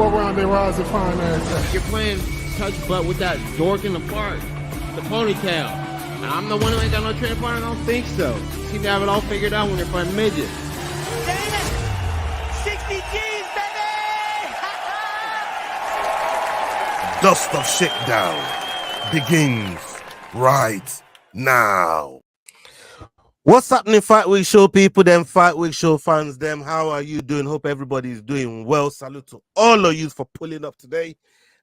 What round they rise and find that? You're playing touch butt with that dork in the park, the ponytail. And I'm the one who ain't got no training partner? I don't think so. You seem to have it all figured out when you're playing midget. Damn it! 60 G's, baby! Dust of Shakedown begins right now. What's happening, Fight Week Show people, them Fight Week Show fans, them? How are you doing? Hope everybody's doing well. Salute to all of you for pulling up today.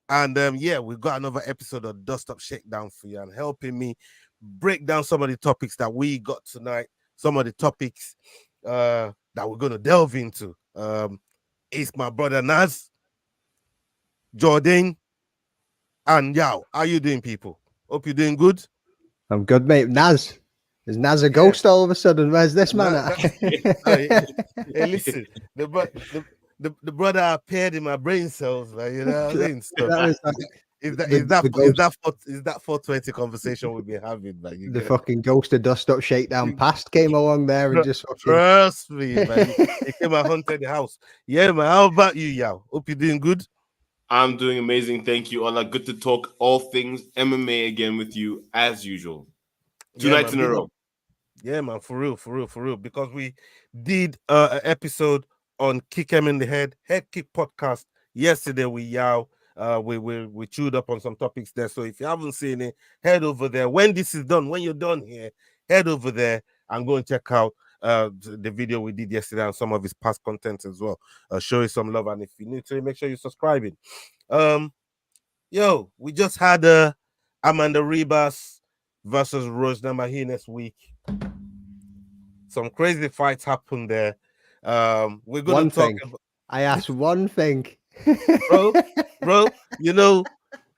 And yeah, we've got another episode of Dust Up Shakedown for you and helping me break down some of the topics that we got tonight, some of the topics that we're going to delve into. It's my brother Naz, Jordan, and Yao. How you doing, people? Hope you're doing good. I'm good, mate. Naz. Is Naz a ghost all of a sudden? Where's this man at? Hey, listen, the brother appeared in my brain cells, like, you know what I mean? So, is that 420 conversation we've been having? Like, the fucking ghost of Dust Up Shakedown past came along there and just fucking... Trust me, man. He came and haunted the house. Yeah, man. How about you, Yao? Hope you're doing good. I'm doing amazing. Thank you, Ola. Good to talk all things MMA again with you as usual. Two nights in a row. Yeah, man, for real. Because we did an episode on Kick 'em in the Head Kick podcast yesterday with Yao. We chewed up on some topics there. So if you haven't seen it, head over there. When this is done, when you're done here, head over there and go and check out the video we did yesterday and some of his past content as well. Show you some love, and if you're new to it, make sure you're subscribing. Yo, we just had Amanda Ribas versus Rose Namajunas week. Some crazy fights happened there. We're going to talk about... I asked one thing. bro, you know,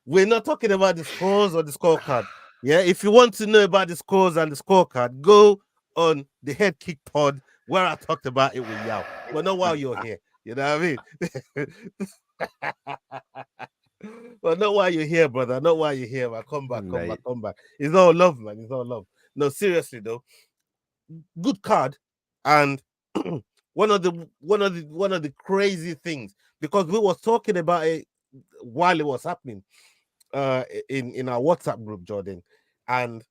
we're not talking about the scores or the scorecard. Yeah, if you want to know about the scores and the scorecard, go on the Head Kick pod where I talked about it with Yao. But not while you're here. You know what I mean? Well, not while you're here, brother. Not while you're here, man. Come back. It's all love, man. It's all love. No, seriously though. Good card, and one of the crazy things, because we was talking about it while it was happening in our WhatsApp group, Jordan, and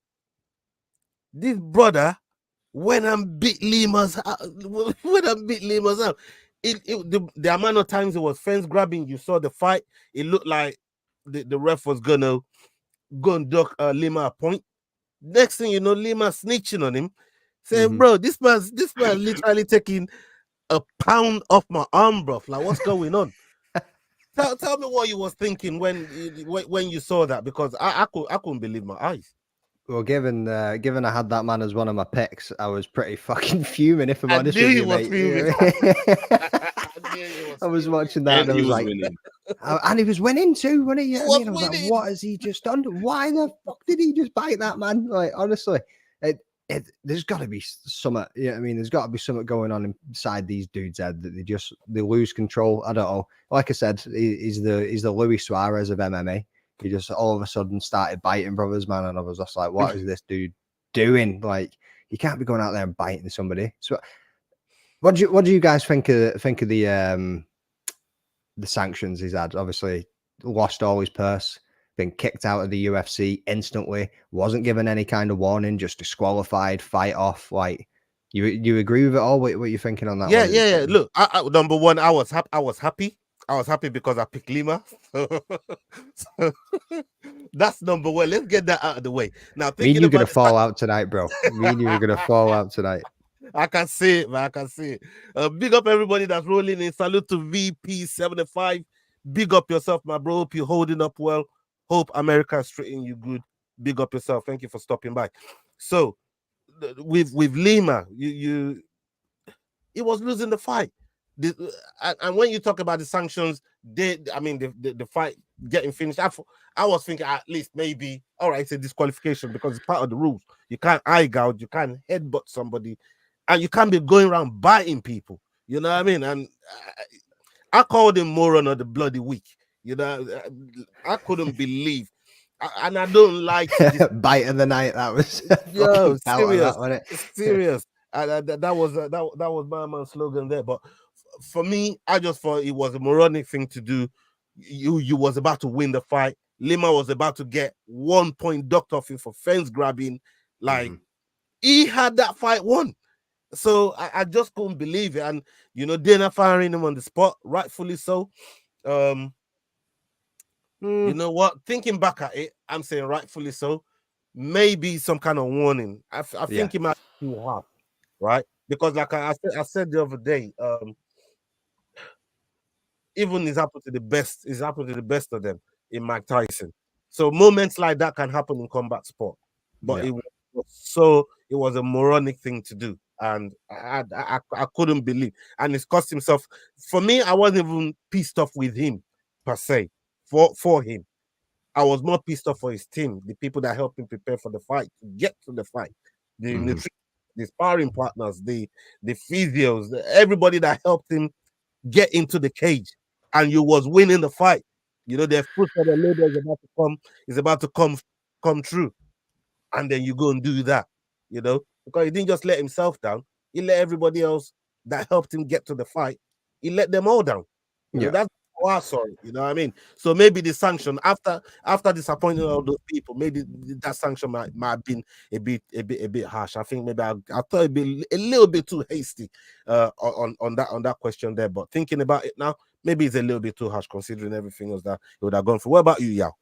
this brother when I beat Lima's out, the amount of times it was fence grabbing, you saw the fight, it looked like the ref was gonna go and duck Lima a point. Next thing you know, Lima snitching on him, saying, bro, this man literally taking a pound off my arm, bro. Like, what's going on? Tell me what you was thinking when you saw that, because I couldn't believe my eyes. Well, given I had that man as one of my picks, I was pretty fucking fuming, if I'm honest with you, mate. I was watching that and I was like, winning. And he was winning too, wasn't he? I was like, what has he just done? Why the fuck did he just bite that man? Like, honestly, there's got to be something. Yeah, I mean, there's got to be something going on inside these dudes' head that they lose control. I don't know. Like I said, he's the Luis Suarez of MMA. He just all of a sudden started biting brothers, man, and I was just like, what is this dude doing? Like, you can't be going out there and biting somebody. So what do you guys think of the sanctions he's had? Obviously lost all his purse, been kicked out of the UFC instantly, wasn't given any kind of warning, just disqualified, fight off. Like, you agree with it all? What you thinking on that? Yeah. Look, number one, I was happy. I was happy because I picked Lima. So that's number one. Let's get that out of the way. Now, me and you're going to fall out tonight, bro. Me and you are going to fall out tonight. I can see it, man. I can see it. Big up everybody that's rolling in. Salute to VP75. Big up yourself, my bro. Hope you're holding up well. Hope America is treating you good. Big up yourself. Thank you for stopping by. So, with Lima, he was losing the fight. And when you talk about the sanctions, the fight getting finished, I was thinking at least maybe, all right, it's a disqualification because it's part of the rules. You can't eye gouge, you can't headbutt somebody, and you can't be going around biting people. You know what I mean? And I called him moron of the bloody week. You know, I couldn't believe, and I don't like bite of the night. That was yo serious, that, serious. That was my man's slogan there, but. for me, I just thought it was a moronic thing to do. You was about to win the fight. Lima was about to get 1 point docked off him for fence grabbing. Like, he had that fight won. So I just couldn't believe it. And, you know, Dana firing him on the spot, rightfully so. You know what? Thinking back at it, I'm saying rightfully so. Maybe some kind of warning. I think it might be too hard, right? Because like I said the other day, even it's happened to the best of them in Mike Tyson. So moments like that can happen in combat sport. But it was a moronic thing to do. And I couldn't believe. And it's cost himself. For me, I wasn't even pissed off with him per se. For him. I was more pissed off for his team, the people that helped him prepare for the fight, to get to the fight, the sparring partners, the physios, everybody that helped him get into the cage, and you was winning the fight. You know, their foot for the labor is about to come true, and then you go and do that. You know, because he didn't just let himself down; he let everybody else that helped him get to the fight. He let them all down. You know, that's how I saw it. You know what I mean? So maybe the sanction after disappointing all those people, maybe that sanction might have been a bit harsh. I think maybe I thought it'd be a little bit too hasty on that question there. But thinking about it now, maybe it's a little bit too harsh considering everything else that it would have gone through. What about you, Yao?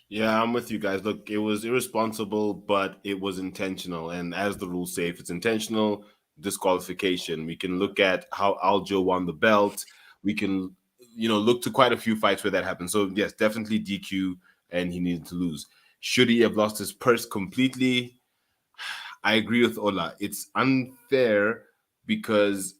Yeah, I'm with you guys. Look, it was irresponsible, but it was intentional. And as the rules say, if it's intentional, disqualification. We can look at how Aljo won the belt. We can, you know, look to quite a few fights where that happened. So yes, definitely DQ, and he needed to lose. Should he have lost his purse completely? I agree with Ola. It's unfair because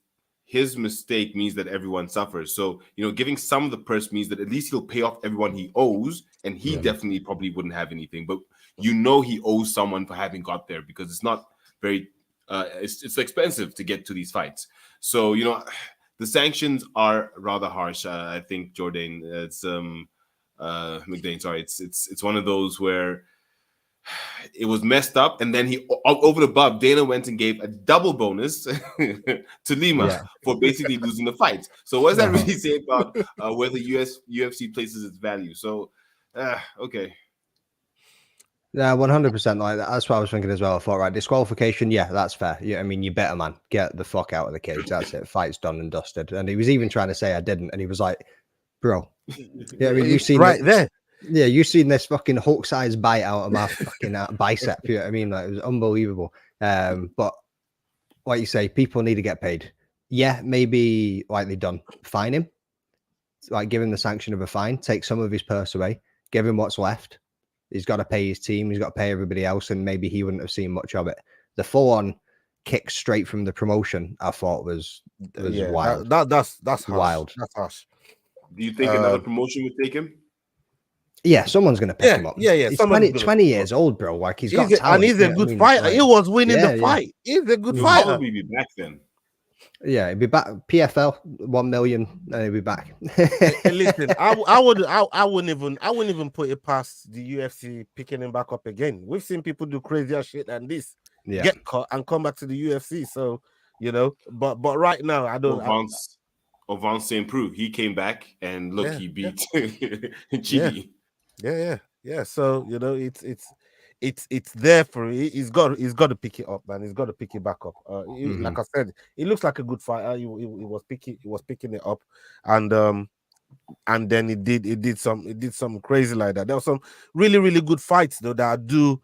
his mistake means that everyone suffers. So, you know, giving some of the purse means that at least he'll pay off everyone he owes, and he definitely probably wouldn't have anything. But you know he owes someone for having got there, because it's not very it's expensive to get to these fights. So, you know, the sanctions are rather harsh. I think Jordan, it's McDane, sorry, it's one of those where it was messed up, and then he over the above, Dana went and gave a double bonus to Lima for basically losing the fight. So what does that really say about where the UFC places its value? So okay. Yeah, 100%. Like that's what I was thinking as well. I thought, right, disqualification, yeah, that's fair. Yeah, I mean, you better, man, get the fuck out of the cage. That's it. Fight's done and dusted. And he was even trying to say I didn't, and he was like, bro, yeah, I mean, you've seen right there. Yeah, you've seen this fucking Hulk-sized bite out of my fucking bicep. You know what I mean? Like, it was unbelievable. But like you say, people need to get paid. Yeah, maybe like they've done, fine him, like give him the sanction of a fine, take some of his purse away, give him what's left. He's got to pay his team. He's got to pay everybody else, and maybe he wouldn't have seen much of it. The full-on kick straight from the promotion, I thought was wild. That's harsh. Wild. That's harsh. Do you think another promotion would take him? Yeah, someone's going to pick him up. Yeah. He's 20 years old, bro. Like, he's got talent. And he's a good fighter. He was winning the fight. He's a good fighter. He'll probably be back then. Yeah, he'd be back. PFL 1 million, and he'd be back. Listen, I wouldn't even put it past the UFC picking him back up again. We've seen people do crazier shit than this, get caught and come back to the UFC. So, you know, but right now I don't. Vance St. Preux, he came back and look, he beat Chidi. Yeah. So, you know, it's there for it. He's got to pick it up, man. He's got to pick it back up. Like I said, he looks like a good fighter. He was picking it up, and then it did some crazy like that. There were some really, really good fights though that I do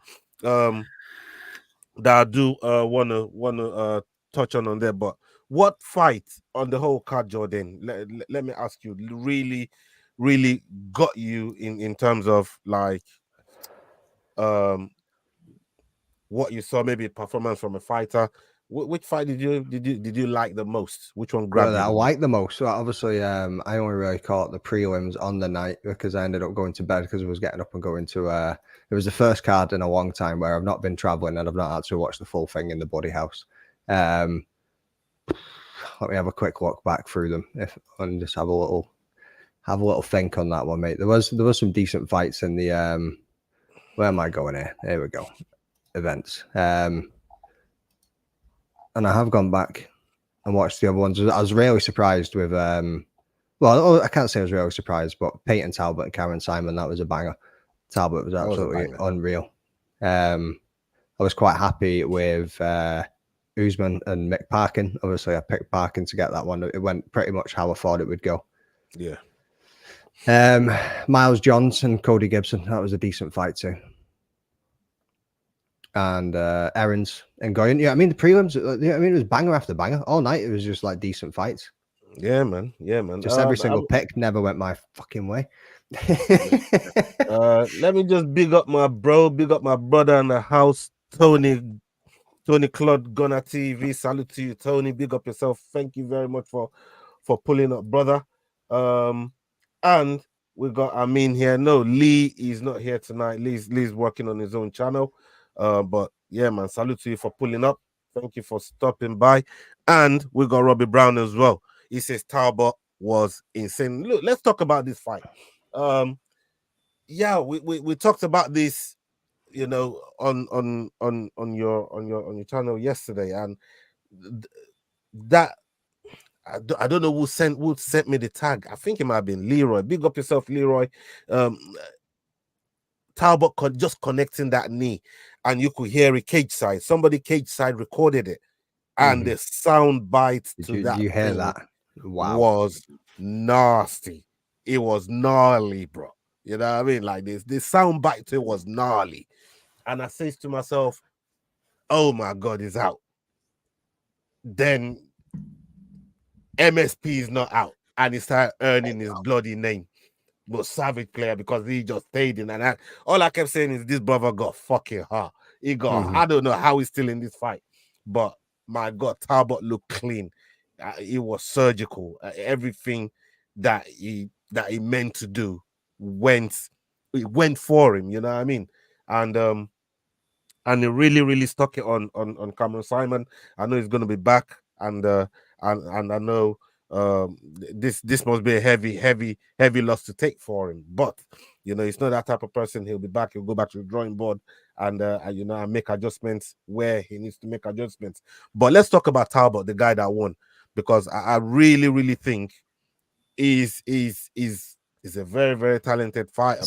wanna touch on there. But what fight on the whole card, Jordan? Let me ask you, really, really got you in terms of like what you saw, maybe performance from a fighter. Which fight did you like the most? Which one grabbed you? I like the most. So obviously, I only really caught the prelims on the night because I ended up going to bed because I was getting up and going to. It was the first card in a long time where I've not been traveling and I've not actually watched the full thing in the Buddy House. Let me have a quick look back through them and just have a little think on that one, mate. There was some decent fights in the where am I going here? There we go. Events. And I have gone back and watched the other ones. I was really surprised with well, I can't say I was really surprised, but Peyton Talbot and Karen Simon, that was a banger. Talbot was absolutely unreal. I was quite happy with Usman and Mick Parkin. Obviously, I picked Parkin to get that one. It went pretty much how I thought it would go. Yeah. Miles Johnson, Cody Gibson, that was a decent fight too. And Aaron's and Goyen. Yeah, I mean the prelims. I mean it was banger after banger all night. It was just like decent fights. Yeah, man. Yeah, man. Just every single pick never went my fucking way. Let me just big up my brother in the house, Tony Claude Gunner TV. Salute to you, Tony. Big up yourself. Thank you very much for pulling up, brother. And we got Amin here. No, Lee is not here tonight. Lee's working on his own channel. But yeah, man, salute to you for pulling up. Thank you for stopping by. And we got Robbie Brown as well. He says Talbot was insane. Look, let's talk about this fight. Yeah, we talked about this, you know, on your channel yesterday, and that I don't know who sent me the tag. I think it might have been Leroy. Big up yourself, Leroy. Talbot just connecting that knee, and you could hear it cage side. Somebody cage side recorded it, and the sound bite to that. You hear that? Wow, was nasty. It was gnarly, bro. You know what I mean? Like this sound bite to it was gnarly, and I says to myself, "Oh my God, he's out." Then MSP is not out, and he started earning his bloody name. But savage player because he just stayed in, and all I kept saying is this brother got fucking hard. He got. I don't know how he's still in this fight, but my God, Talbot looked clean. It was surgical. Everything that he meant to do went for him. You know what I mean? And he really stuck it on Cameron Simon. I know he's gonna be back, and I know this must be a heavy loss to take for him. But you know, he's not that type of person. He'll be back. He'll go back to the drawing board and you know, and make adjustments where he needs to make adjustments. But let's talk about Talbot, the guy that won, because I really think is a very talented fighter.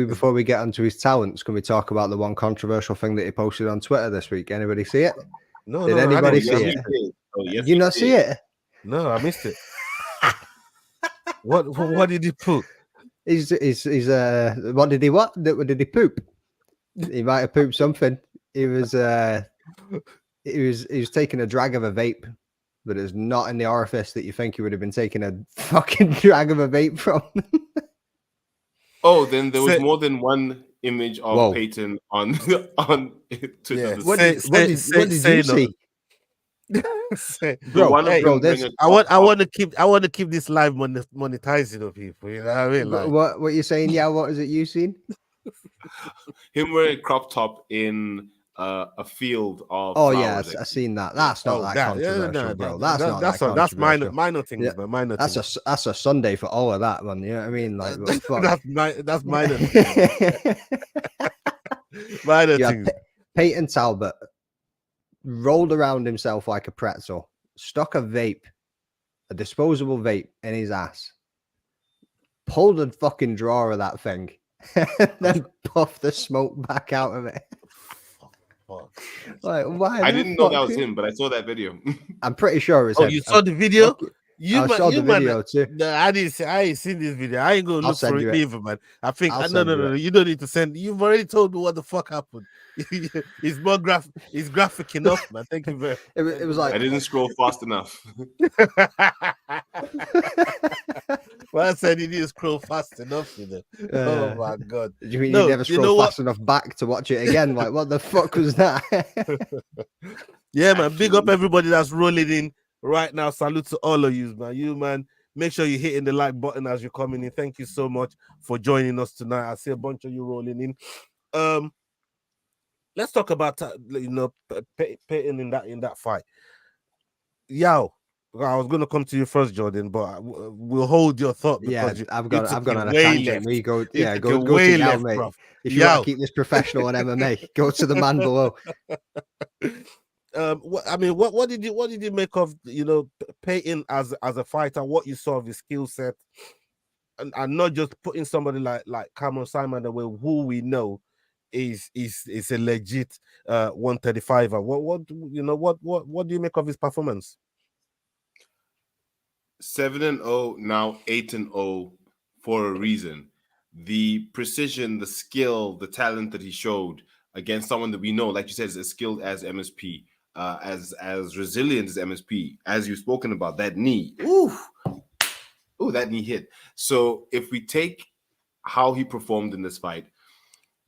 Before we get onto his talents, can we talk about the one controversial thing that he posted on Twitter this week? Anybody see it? No, did anybody see it? Oh, yes, you not see it? No, I missed it. What did he put? He's what did he poop? He might have pooped something. He was taking a drag of a vape, but it's not in the orifice that you think he would have been taking a fucking drag of a vape from. Oh, then there was more than one image of Peyton on Twitter. Yeah. What did you see? I want to keep this live monetizing of people. You know what I mean? Like, what you're saying? Yeah, what is it you seen? Him wearing a crop top in a field of. Oh yeah, I seen that. That's not that controversial, bro. That's minor things, yeah. Man. Minor. That's a Sunday for all of that, man. You know what I mean? Like that's minor. Things. Minor things. Peyton Talbot rolled around himself like a pretzel, stuck a disposable vape in his ass, pulled a fucking drawer of that thing, then puffed the smoke back out of it. Like, why? I didn't know that was him, but I saw that video. I'm pretty sure it was him. Oh, you saw the video? I saw the video too. No, I ain't seen this video. I ain't gonna look for it either, man. I think no. You don't need to send. You've already told me what the fuck happened. It's more it's graphic enough, man. Thank you very much. It was like I didn't scroll fast enough. Well, I said you need to scroll fast enough, you know. Oh my God. You mean you never scroll fast enough back to watch it again? Like, what the fuck was that? Yeah, man. Big up everybody that's rolling in right now. Salute to all of you, man. You, man, make sure you're hitting the like button as you're coming in. Thank you so much for joining us tonight. I see a bunch of you rolling in. Let's talk about Peyton in that fight. Yo, I was gonna come to you first, Jordan, but we'll hold your thought. Because I've gone on a tangent. We go to Yao, mate. If you want to keep this professional on MMA, go to the man below. what did you make of Payton as a fighter? What you saw of his skill set, and not just putting somebody like Cameron Simon away, who we know is a legit 135er. What do you make of his performance? 7-0, now 8-0 for a reason. The precision, the skill, the talent that he showed against someone that we know, like you said, is as skilled as MSP, as resilient as MSP, as you've spoken about, that knee. Ooh, that knee hit. So if we take how he performed in this fight,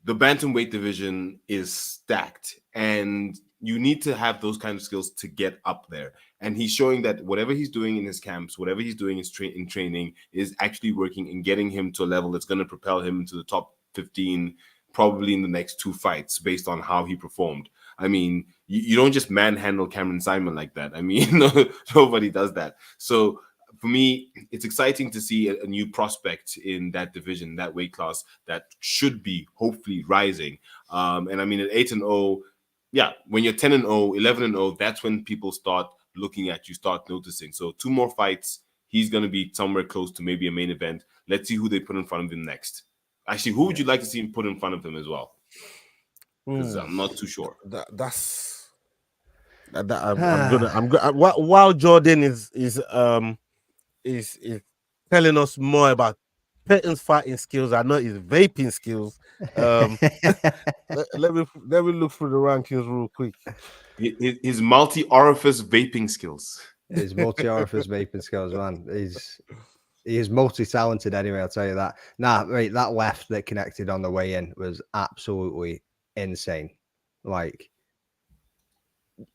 the bantamweight division is stacked, and you need to have those kind of skills to get up there. And he's showing that whatever he's doing in his camps, whatever he's doing in training is actually working and getting him to a level that's going to propel him into the top 15, probably in the next 2 fights, based on how he performed. I mean, you don't just manhandle Cameron Simon like that. I mean, nobody does that. So for me, it's exciting to see a new prospect in that division, that weight class, that should be hopefully rising. And I mean, at 8-0, yeah, when you're 10-0, 11-0, that's when people start looking at you, start noticing. So 2 more fights, he's going to be somewhere close to maybe a main event. Let's see who they put in front of him next. Actually, who would you like to see him put in front of him as well? Because I'm not too sure. I'm good. While Jordan is telling us more about Payton's fighting skills, I know his vaping skills. Let me look through the rankings real quick. His multi-orifice vaping skills. His multi-orifice vaping skills, man. He is multi-talented anyway, I'll tell you that. Right, that left that connected on the way in was absolutely insane. Like,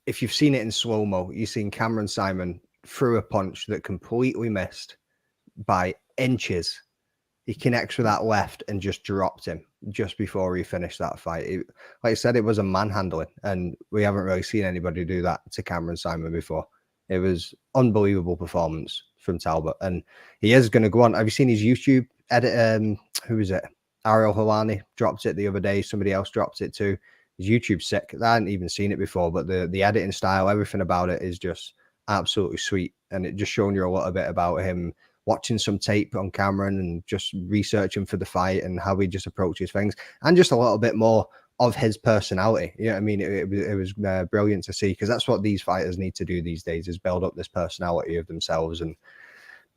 if you've seen it in slow-mo, you've seen Cameron Simon threw a punch that completely missed by inches. He connects with that left and just dropped him just before he finished that fight. Like I said, it was a manhandling, and we haven't really seen anybody do that to Cameron Simon before. It was unbelievable performance from Talbot, and he is going to go on. Have you seen his YouTube edit? Who is it? Ariel Helwani dropped it the other day. Somebody else dropped it too. His YouTube's sick. I hadn't even seen it before, but the editing style, everything about it is just absolutely sweet. And it just showing you a little bit about him watching some tape on Cameron and just researching for the fight and how he just approaches things, and just a little bit more of his personality. You know what I mean? It was brilliant to see, because that's what these fighters need to do these days, is build up this personality of themselves and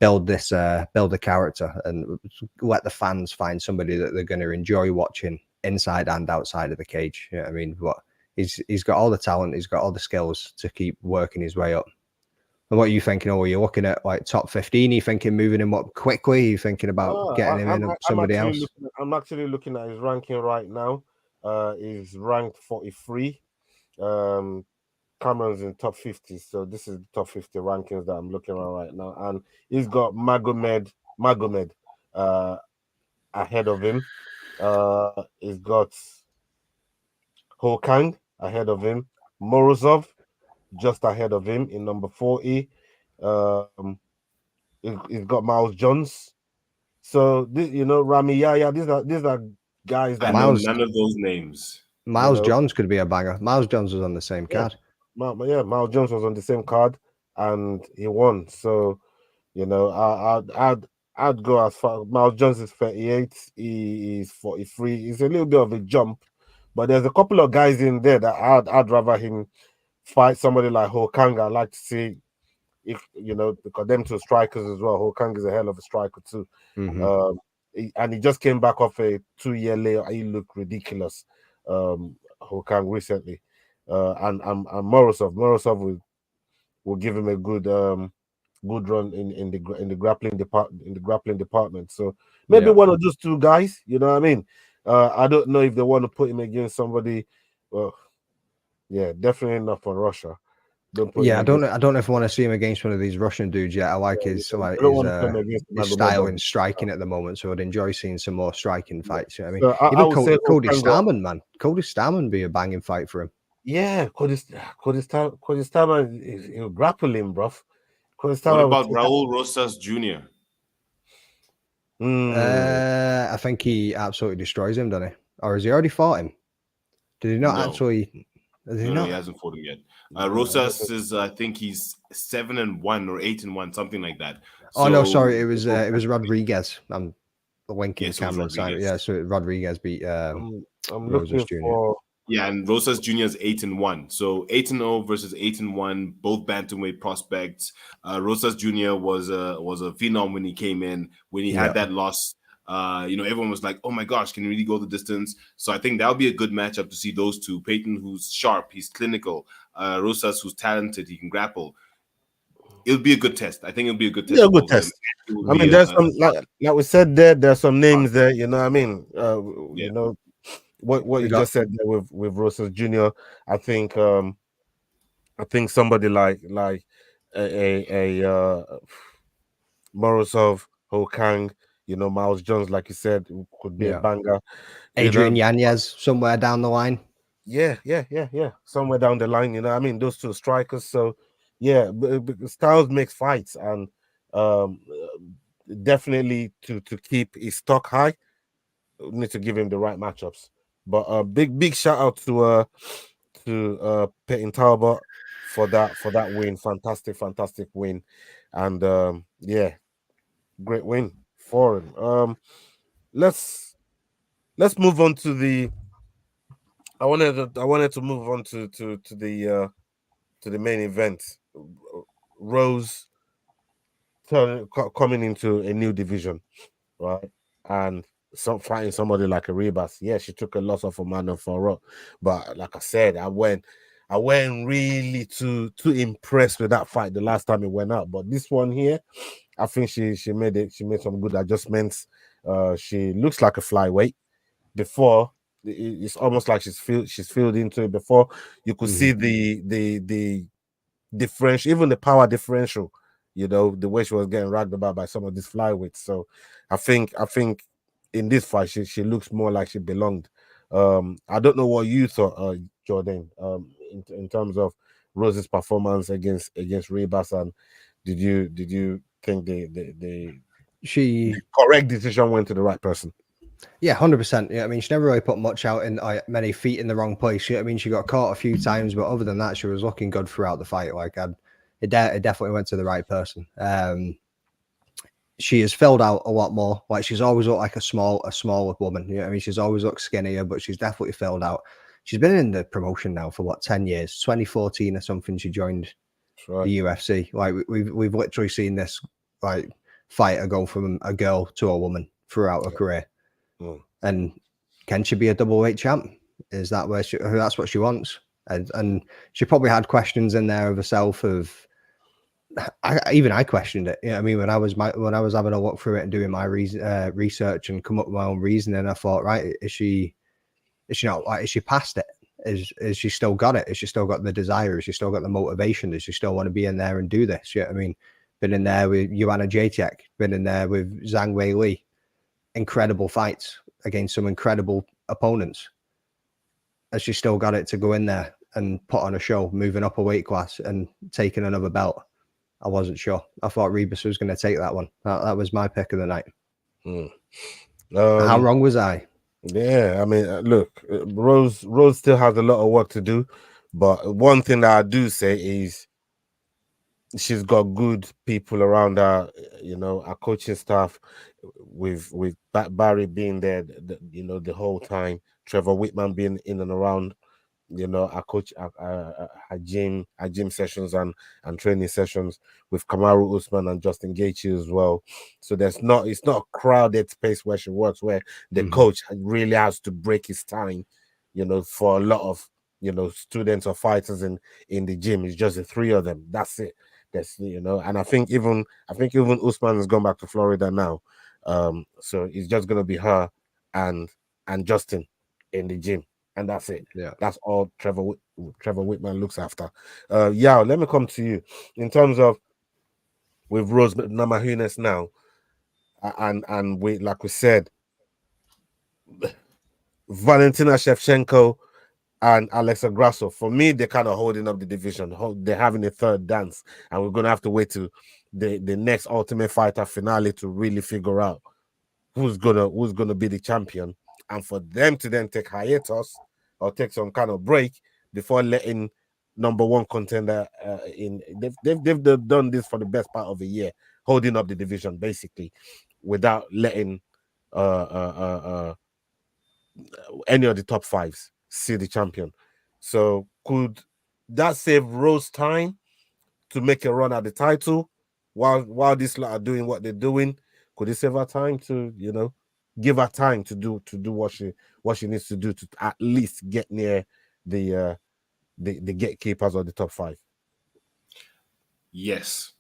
build a character, and let the fans find somebody that they're going to enjoy watching inside and outside of the cage. You know what I mean? But he's got all the talent, he's got all the skills to keep working his way up. And what are you thinking? Or are you looking at like top 15? Are you thinking moving him up quickly? Are you thinking about getting him in somebody else? I'm actually looking at his ranking right now. He's ranked 43. Cameron's in top 50. So this is the top 50 rankings that I'm looking at right now. And he's got Magomed ahead of him. He's got Hokang ahead of him. Morozov just ahead of him in number 40. He's got Miles Jones. So Rami Yaya. These are guys that none of those names. Miles Jones could be a banger. Miles Jones was on the same card. Miles Jones was on the same card and he won. So I'd go as far. Miles Jones is 38. He is 43. It's a little bit of a jump, but there's a couple of guys in there that I'd rather him fight somebody like Hokang. I'd like to see if because them two strikers as well. Hokang is a hell of a striker too. Mm-hmm. And he just came back off a 2-year layoff. He looked ridiculous. Hokang recently, and Morozov will give him a good run in the grappling department. So maybe one of those 2 guys. You know what I mean? I don't know if they want to put him against somebody. Well, yeah, definitely not for Russia. I don't know if I want to see him against one of these Russian dudes yet. I like his style in striking at the moment, so I'd enjoy seeing some more striking fights. You know what I mean? Even Cody Starman, man. Cody Starman would be a banging fight for him. Yeah, Cody Starman, he'll grapple him, bro. What about Raul Rosas Jr.? I think he absolutely destroys him, doesn't he? Or has he already fought him? Did he not actually? No, he hasn't fought him yet. Rosas is, I think he's 7-1 or 8-1, something like that. Oh no, sorry, it was Rodriguez. I'm winking Yes, camera. Sorry, yeah, so Rodriguez beat I'm Rosas looking Jr. for. Yeah, and Rosas Jr. is 8-1. So 8-0 versus 8-1, both bantamweight prospects. Rosas Jr. was a phenom when he came in. When he had that loss, everyone was like, "Oh my gosh, can he really go the distance?" So I think that'll be a good matchup to see those two. Peyton, who's sharp, he's clinical. Rosas, who's talented, he can grapple. It'll be a good test. I think it'll be a good test. Yeah, good test. I mean, there's some like we said there's some names there. You know, what I mean, you know. What you just said there with Rosas Jr. I think somebody like a Morozov, Hokang, you know, Miles Jones, like you said, could be a banger. Adrian Yanez somewhere down the line. Yeah. Somewhere down the line, you know, I mean, those two strikers. So yeah, Styles makes fights, and definitely to keep his stock high, we need to give him the right matchups. But big shout out to Peyton Talbot for that win. Fantastic win. And yeah, great win for him. Let's move on to the I wanted to move on to the main event. Rose coming into a new division, right? And fighting somebody like a Rebus. Yeah, she took a loss off Amanda Farrow, but like I said, I went really too impressed with that fight the last time it went out. But this one here, I think she made some good adjustments. She looks like a flyweight. Before, it's almost like she's filled into it. Before, you could see the differential, even the power differential. You know, the way she was getting ragged about by some of these flyweights. So I think in this fight she looks more like she belonged. I don't know what you thought, Jordan, in terms of Rose's performance against Rebus, and did you think the correct decision went to the right person? Yeah, 100%. Yeah, I mean, she never really put much out in many feet in the wrong place. I mean, she got caught a few times, but other than that, she was looking good throughout the fight. Like, it definitely went to the right person. She has filled out a lot more. Like, she's always looked like a smaller woman. You know what I mean? She's always looked skinnier, but she's definitely filled out. She's been in the promotion now for 10 years? 2014 or something. She joined the UFC. Like, we've literally seen this like fighter go from a girl to a woman throughout her career. And can she be a double-weight champ? Is that that's what she wants? And she probably had questions in there of herself. I questioned it. You know, I mean, when I was having a look through it and doing my research and come up with my own reasoning, I thought, right, is she not, like, is she past it? Is she still got it? Is she still got the desire? Has she still got the motivation? Does she still want to be in there and do this? Yeah, I mean, been in there with Joanna Jacek, been in there with Zhang Wei Li. Incredible fights against some incredible opponents. Has she still got it to go in there and put on a show, moving up a weight class and taking another belt? I wasn't sure. I thought Rebus was going to take that one. That was my pick of the night. How wrong was I? Yeah, I mean, look, Rose still has a lot of work to do, but one thing that I do say is she's got good people around her. You know, our coaching staff, with Barry being there, the whole time. Trevor Whitman being in and around. You know, our coach, our gym sessions and training sessions with Kamaru Usman and Justin Gaethje as well. So it's not a crowded space where she works, where the coach really has to break his time. You know, for a lot of students or fighters in the gym, it's just the three of them. That's it. And I think even Usman has gone back to Florida now. So it's just gonna be her and Justin in the gym. And that's it. Yeah, that's all Trevor Whitman looks after. Yeah, let me come to you in terms of with Rose Namajunas now, and we, like we said, Valentina Shevchenko and Alexa Grasso. For me, they're kind of holding up the division. They're having a third dance, and we're gonna have to wait to the next Ultimate Fighter finale to really figure out who's gonna be the champion, and for them to then take hiatus or take some kind of break before letting number one contender in. They've done this for the best part of a year, holding up the division basically, without letting any of the top fives see the champion. So could that save Rose time to make a run at the title while these lot are doing what they're doing? Could it save her time to, give her time to do what she needs to do to at least get near the gatekeepers of the top five? Yes.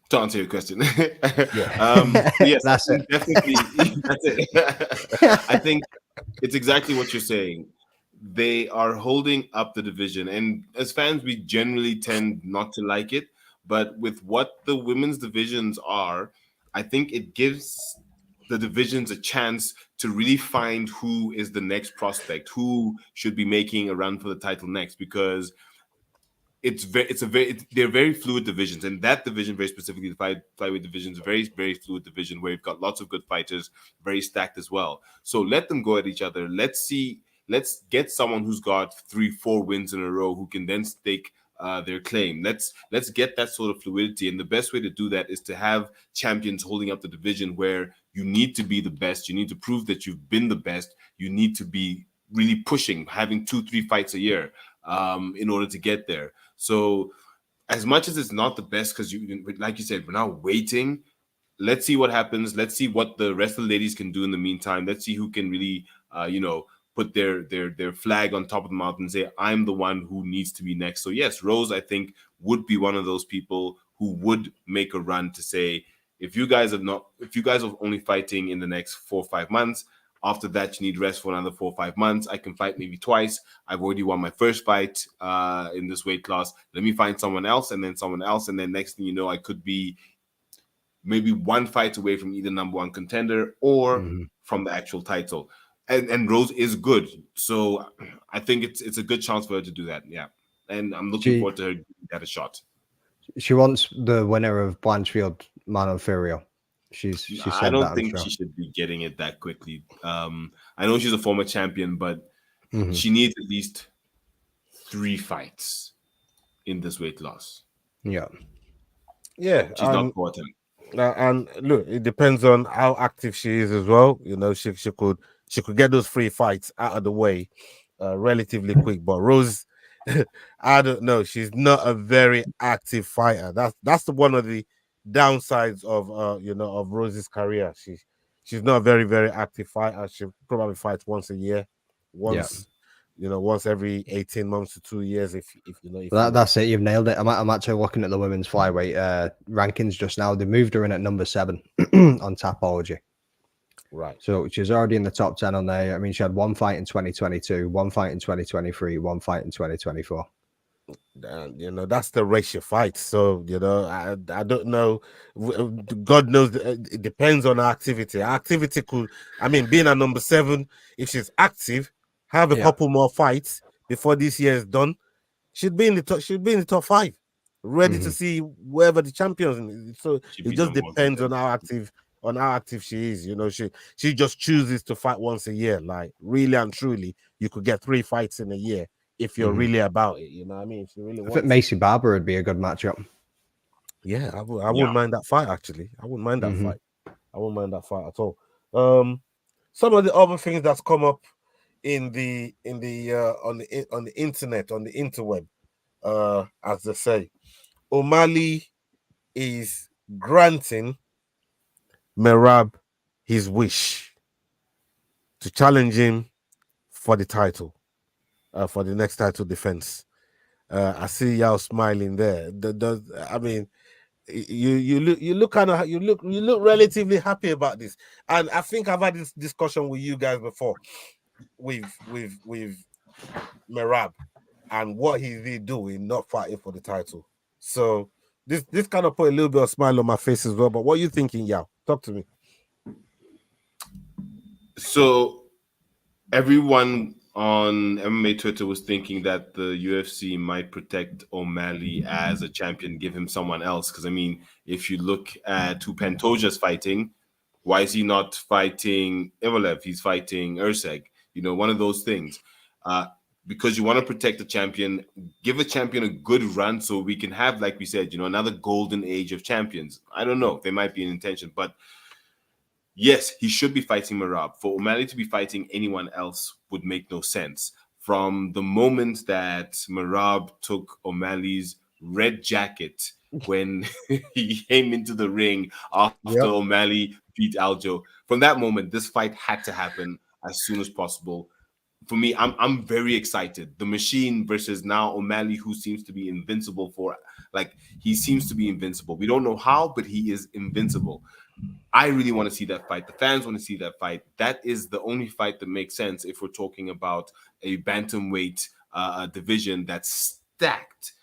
To answer your question, Yeah. yes, That's it. definitely. That's it. I think it's exactly what you're saying. They are holding up the division, and as fans, we generally tend not to like it. But with what the women's divisions are, I think it gives the divisions a chance to really find who is the next prospect, who should be making a run for the title next, because they're very fluid divisions, and that division very specifically, the flyweight division, is a very, very fluid division where you've got lots of good fighters, very stacked as well. So let them go at each other. Let's get someone who's got 3-4 wins in a row who can then stake their claim. Let's get that sort of fluidity, and the best way to do that is to have champions holding up the division where you need to be the best. You need to prove that you've been the best. You need to be really pushing, having 2-3 fights a year in order to get there. So as much as it's not the best, because like you said, we're now waiting. Let's see what happens. Let's see what the rest of the ladies can do in the meantime. Let's see who can really, put their flag on top of the mountain and say, I'm the one who needs to be next. So yes, Rose, I think, would be one of those people who would make a run to say, if you guys are only fighting in the next 4 or 5 months, after that, you need rest for another 4 or 5 months. I can fight maybe twice. I've already won my first fight in this weight class. Let me find someone else, and then someone else. And then next thing you know, I could be maybe one fight away from either number one contender or from the actual title. And Rose is good. So I think it's a good chance for her to do that. Yeah. And I'm looking forward to her giving that a shot. She wants the winner of Blanchfield, Mano Furio. She said I don't that, think she should be getting it that quickly. I know she's a former champion, but she needs at least 3 fights in this weight class. Yeah. Yeah. She's not important. And look, it depends on how active she is as well. She could get those 3 fights out of the way relatively quick. But Rose, I don't know. She's not a very active fighter. That's one of the downsides of of Rose's career. She's not a very, very active fighter. She probably fights once a year, once every 18 months to 2 years. That's it. You've nailed it. I'm actually looking at the women's flyweight rankings just now. They moved her in at number 7 on Tapology. Right. So she's already in the top 10 on there. I mean, she had 1 fight in 2022, 1 fight in 2023, 1 fight in 2024. That's the ratio fight. So I don't know. God knows. It depends on her activity. Her activity could, being at number 7, if she's active, have a couple more fights before this year is done, she'd be in the top. She'd be in the top 5, ready to see wherever the champions. So it just depends on how active she is. She just chooses to fight once a year. Like, really and truly, you could get 3 fights in a year if you're really about it. You know what I mean? If you really I think Maycee Barber would be a good matchup. Yeah, I wouldn't mind that fight, actually. I wouldn't mind that fight. I wouldn't mind that fight at all. Some of the other things that's come up on the internet, on the interweb, as they say, O'Malley is granting Merab his wish to challenge him for the title, for the next title defense. I see y'all smiling there. You look relatively happy about this, and I think I've had this discussion with you guys before, with Merab and what he's really doing, not fighting for the title. So this kind of put a little bit of smile on my face as well. But what are you thinking, Yao? Talk to me. So everyone on MMA Twitter was thinking that the UFC might protect O'Malley as a champion, give him someone else. Because, if you look at who Pantoja's fighting, why is he not fighting Ivalev? He's fighting Urseg. One of those things. because you want to protect the champion, give a champion a good run so we can have, like we said, another golden age of champions. I don't know. There might be an intention, but yes, he should be fighting Merab. For O'Malley to be fighting anyone else would make no sense. From the moment that Merab took O'Malley's red jacket when he came into the ring after O'Malley beat Aljo, from that moment, this fight had to happen as soon as possible. For me, I'm very excited. The Machine versus now O'Malley, who seems to be invincible he seems to be invincible. We don't know how, but he is invincible. I really want to see that fight. The fans want to see that fight. That is the only fight that makes sense if we're talking about a bantamweight division that's stacked.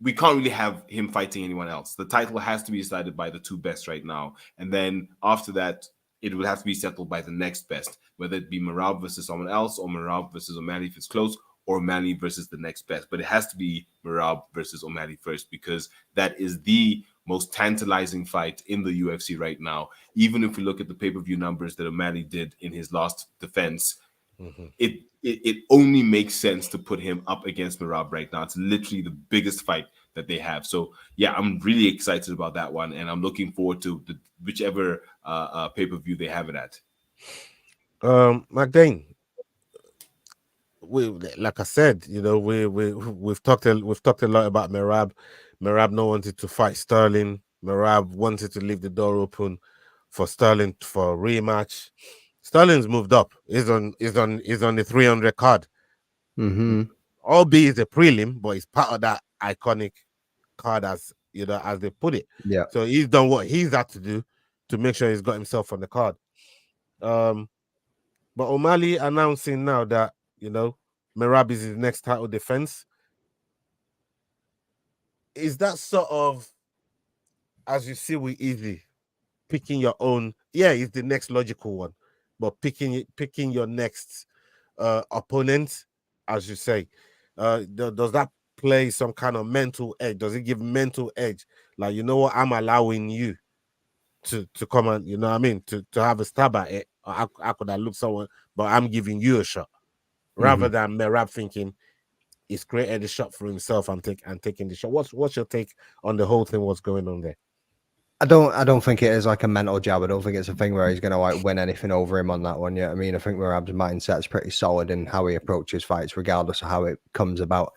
We can't really have him fighting anyone else. The title has to be decided by the two best right now. And then after that, it will have to be settled by the next best, whether it be Merab versus someone else or Merab versus O'Malley if it's close, or O'Malley versus the next best. But it has to be Merab versus O'Malley first, because that is the most tantalizing fight in the UFC right now. Even if we look at the pay-per-view numbers that O'Malley did in his last defense, it only makes sense to put him up against Merab right now. It's literally the biggest fight that they have. So yeah, I'm really excited about that one, and I'm looking forward to whichever pay-per-view they have it at. McDane, like I said, we've talked a lot about Merab. Merab not wanted to fight Sterling. Merab wanted to leave the door open for Sterling for a rematch. Sterling's moved up. He's on the 300 card. Albeit it's a prelim, but it's part of that iconic card, as they put it. Yeah. So he's done what he's had to do to make sure he's got himself on the card. But O'Malley announcing now that Merab is his next title defense. Is that sort of, as you see with Easy, picking your own? Yeah, it's the next logical one, but picking your next opponent, as you say, does that play some kind of mental edge? Does it give mental edge? Like, what, I'm allowing you to come and, to have a stab at it. I could have looked someone, but I'm giving you a shot, rather than Merab thinking he's created a shot for himself and taking the shot. What's your take on the whole thing? What's going on there? I don't think it is like a mental jab. I don't think it's a thing where he's going to win anything over him on that one. Yeah, I mean, I think Merab's mindset is pretty solid in how he approaches fights, regardless of how it comes about.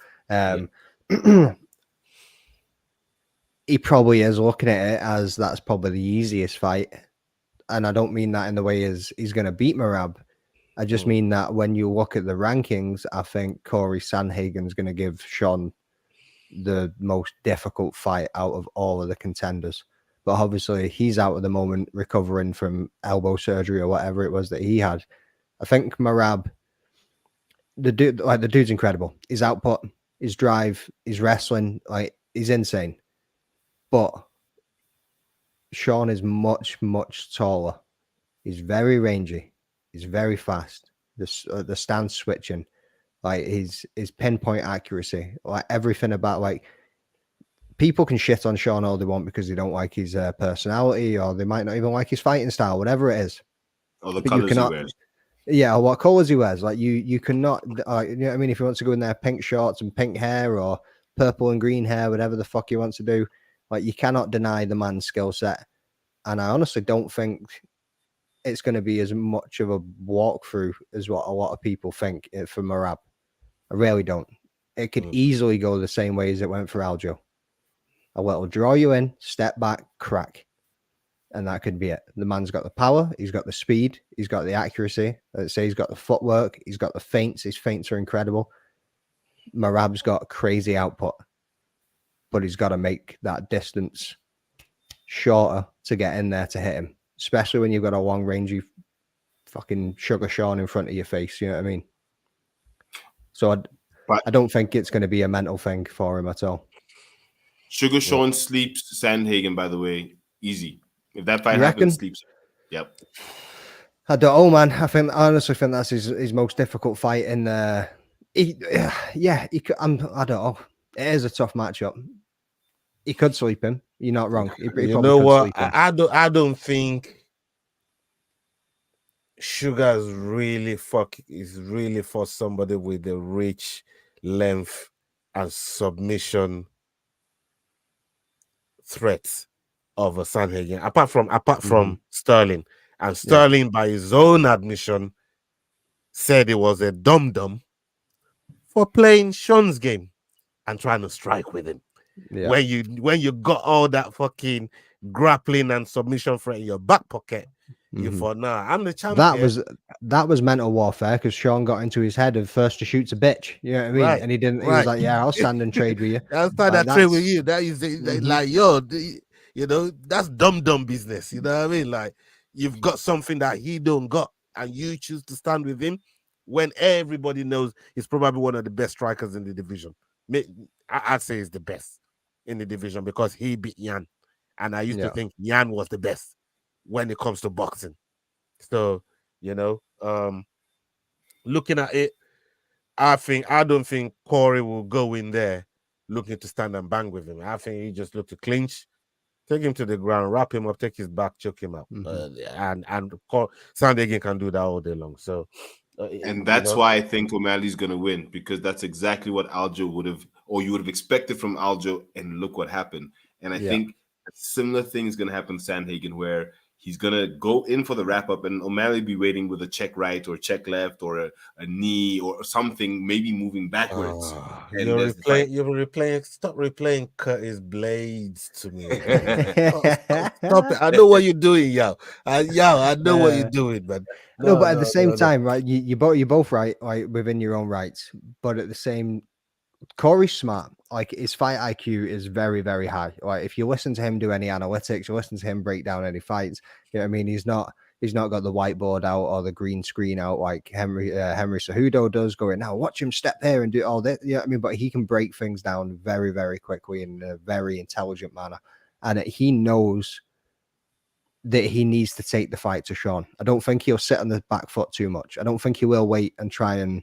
He probably is looking at it as that's probably the easiest fight, and I don't mean that in the way as he's going to beat Merab. I just mean that when you look at the rankings, I think Corey Sandhagen's going to give Sean the most difficult fight out of all of the contenders. But obviously, he's out at the moment recovering from elbow surgery or whatever it was that he had. I think Merab, the dude's incredible. His output, his drive, his wrestling, he's insane. But Sean is much, much taller. He's very rangy. He's very fast. The stance switching, his pinpoint accuracy, everything about people can shit on Sean all they want because they don't like his personality, or they might not even like his fighting style, whatever it is. Or the colors he wears. Yeah, or what colors he wears. You cannot, you know what I mean? If he wants to go in there pink shorts and pink hair, or purple and green hair, whatever the fuck he wants to do, you cannot deny the man's skill set. And I honestly don't think it's going to be as much of a walkthrough as what a lot of people think for Merab. I really don't. It could easily go the same way as it went for Aljo. A little draw you in, step back, crack. And that could be it. The man's got the power, he's got the speed, he's got the accuracy. Let's say he's got the footwork, he's got the feints. His feints are incredible. Merab's got crazy output, but he's got to make that distance shorter to get in there to hit him, especially when you've got a long rangey fucking Sugar Sean in front of your face. You know what I mean? So I don't think it's going to be a mental thing for him at all. Sugar Sean sleeps Sandhagen, by the way, easy. If that fight happens, sleeps. Yep. I don't know, man. I honestly think that's his most difficult fight in there. He could, I don't know. It is a tough matchup. He could sleep him. You're not wrong. He you know what? I don't think Sugar is really for somebody with a rich length and submission threat of a Sanhagen, apart from Sterling. And Sterling, by his own admission, said he was a dum-dum for playing Sean's game and trying to strike with him. Yeah. When you got all that fucking grappling and submission threat in your back pocket, you thought, nah, I'm the champion. That was mental warfare because Sean got into his head of first to shoot's a bitch. You know what I mean? Right, And he didn't. He was like, "Yeah, I'll stand and trade with you. I'll start Like, that trade with you." That is like, yo, you know, that's dumb business. You know what I mean? Like, you've got something that he don't got, and you choose to stand with him when everybody knows he's probably one of the best strikers in the division. I'd say he's the best in the division because he beat Yan, and I used to think Yan was the best when it comes to boxing. So, you know, looking at it, I don't think Corey will go in there looking to stand and bang with him. I think he just look to clinch, take him to the ground, wrap him up, take his back, choke him out, and Sandhagen can do that all day long. So, and that's why I think O'Malley's going to win, because that's exactly what Aljo would have, or you would have expected from Aljo, and look what happened. And I think a similar thing is going to happen to Sandhagen, where he's going to go in for the wrap-up, and O'Malley be waiting with a check right or check left or a knee or something, maybe moving backwards. You're replaying. Stop replaying Curtis Blades to me. Stop it. I know what you're doing, yo. I know what you're doing, man. No, but at the same time, right? You're both right, like within your own rights. But at the same, Corey's smart. Like, his fight IQ is very, very high. Like, if you listen to him do any analytics, you listen to him break down any fights, you know what I mean? He's not got the whiteboard out or the green screen out like Henry Cejudo does, going, now watch him step here and do all that. You know what I mean? But he can break things down very, very quickly in a very intelligent manner. And he knows that he needs to take the fight to Sean. I don't think he'll sit on the back foot too much. I don't think he will wait and try and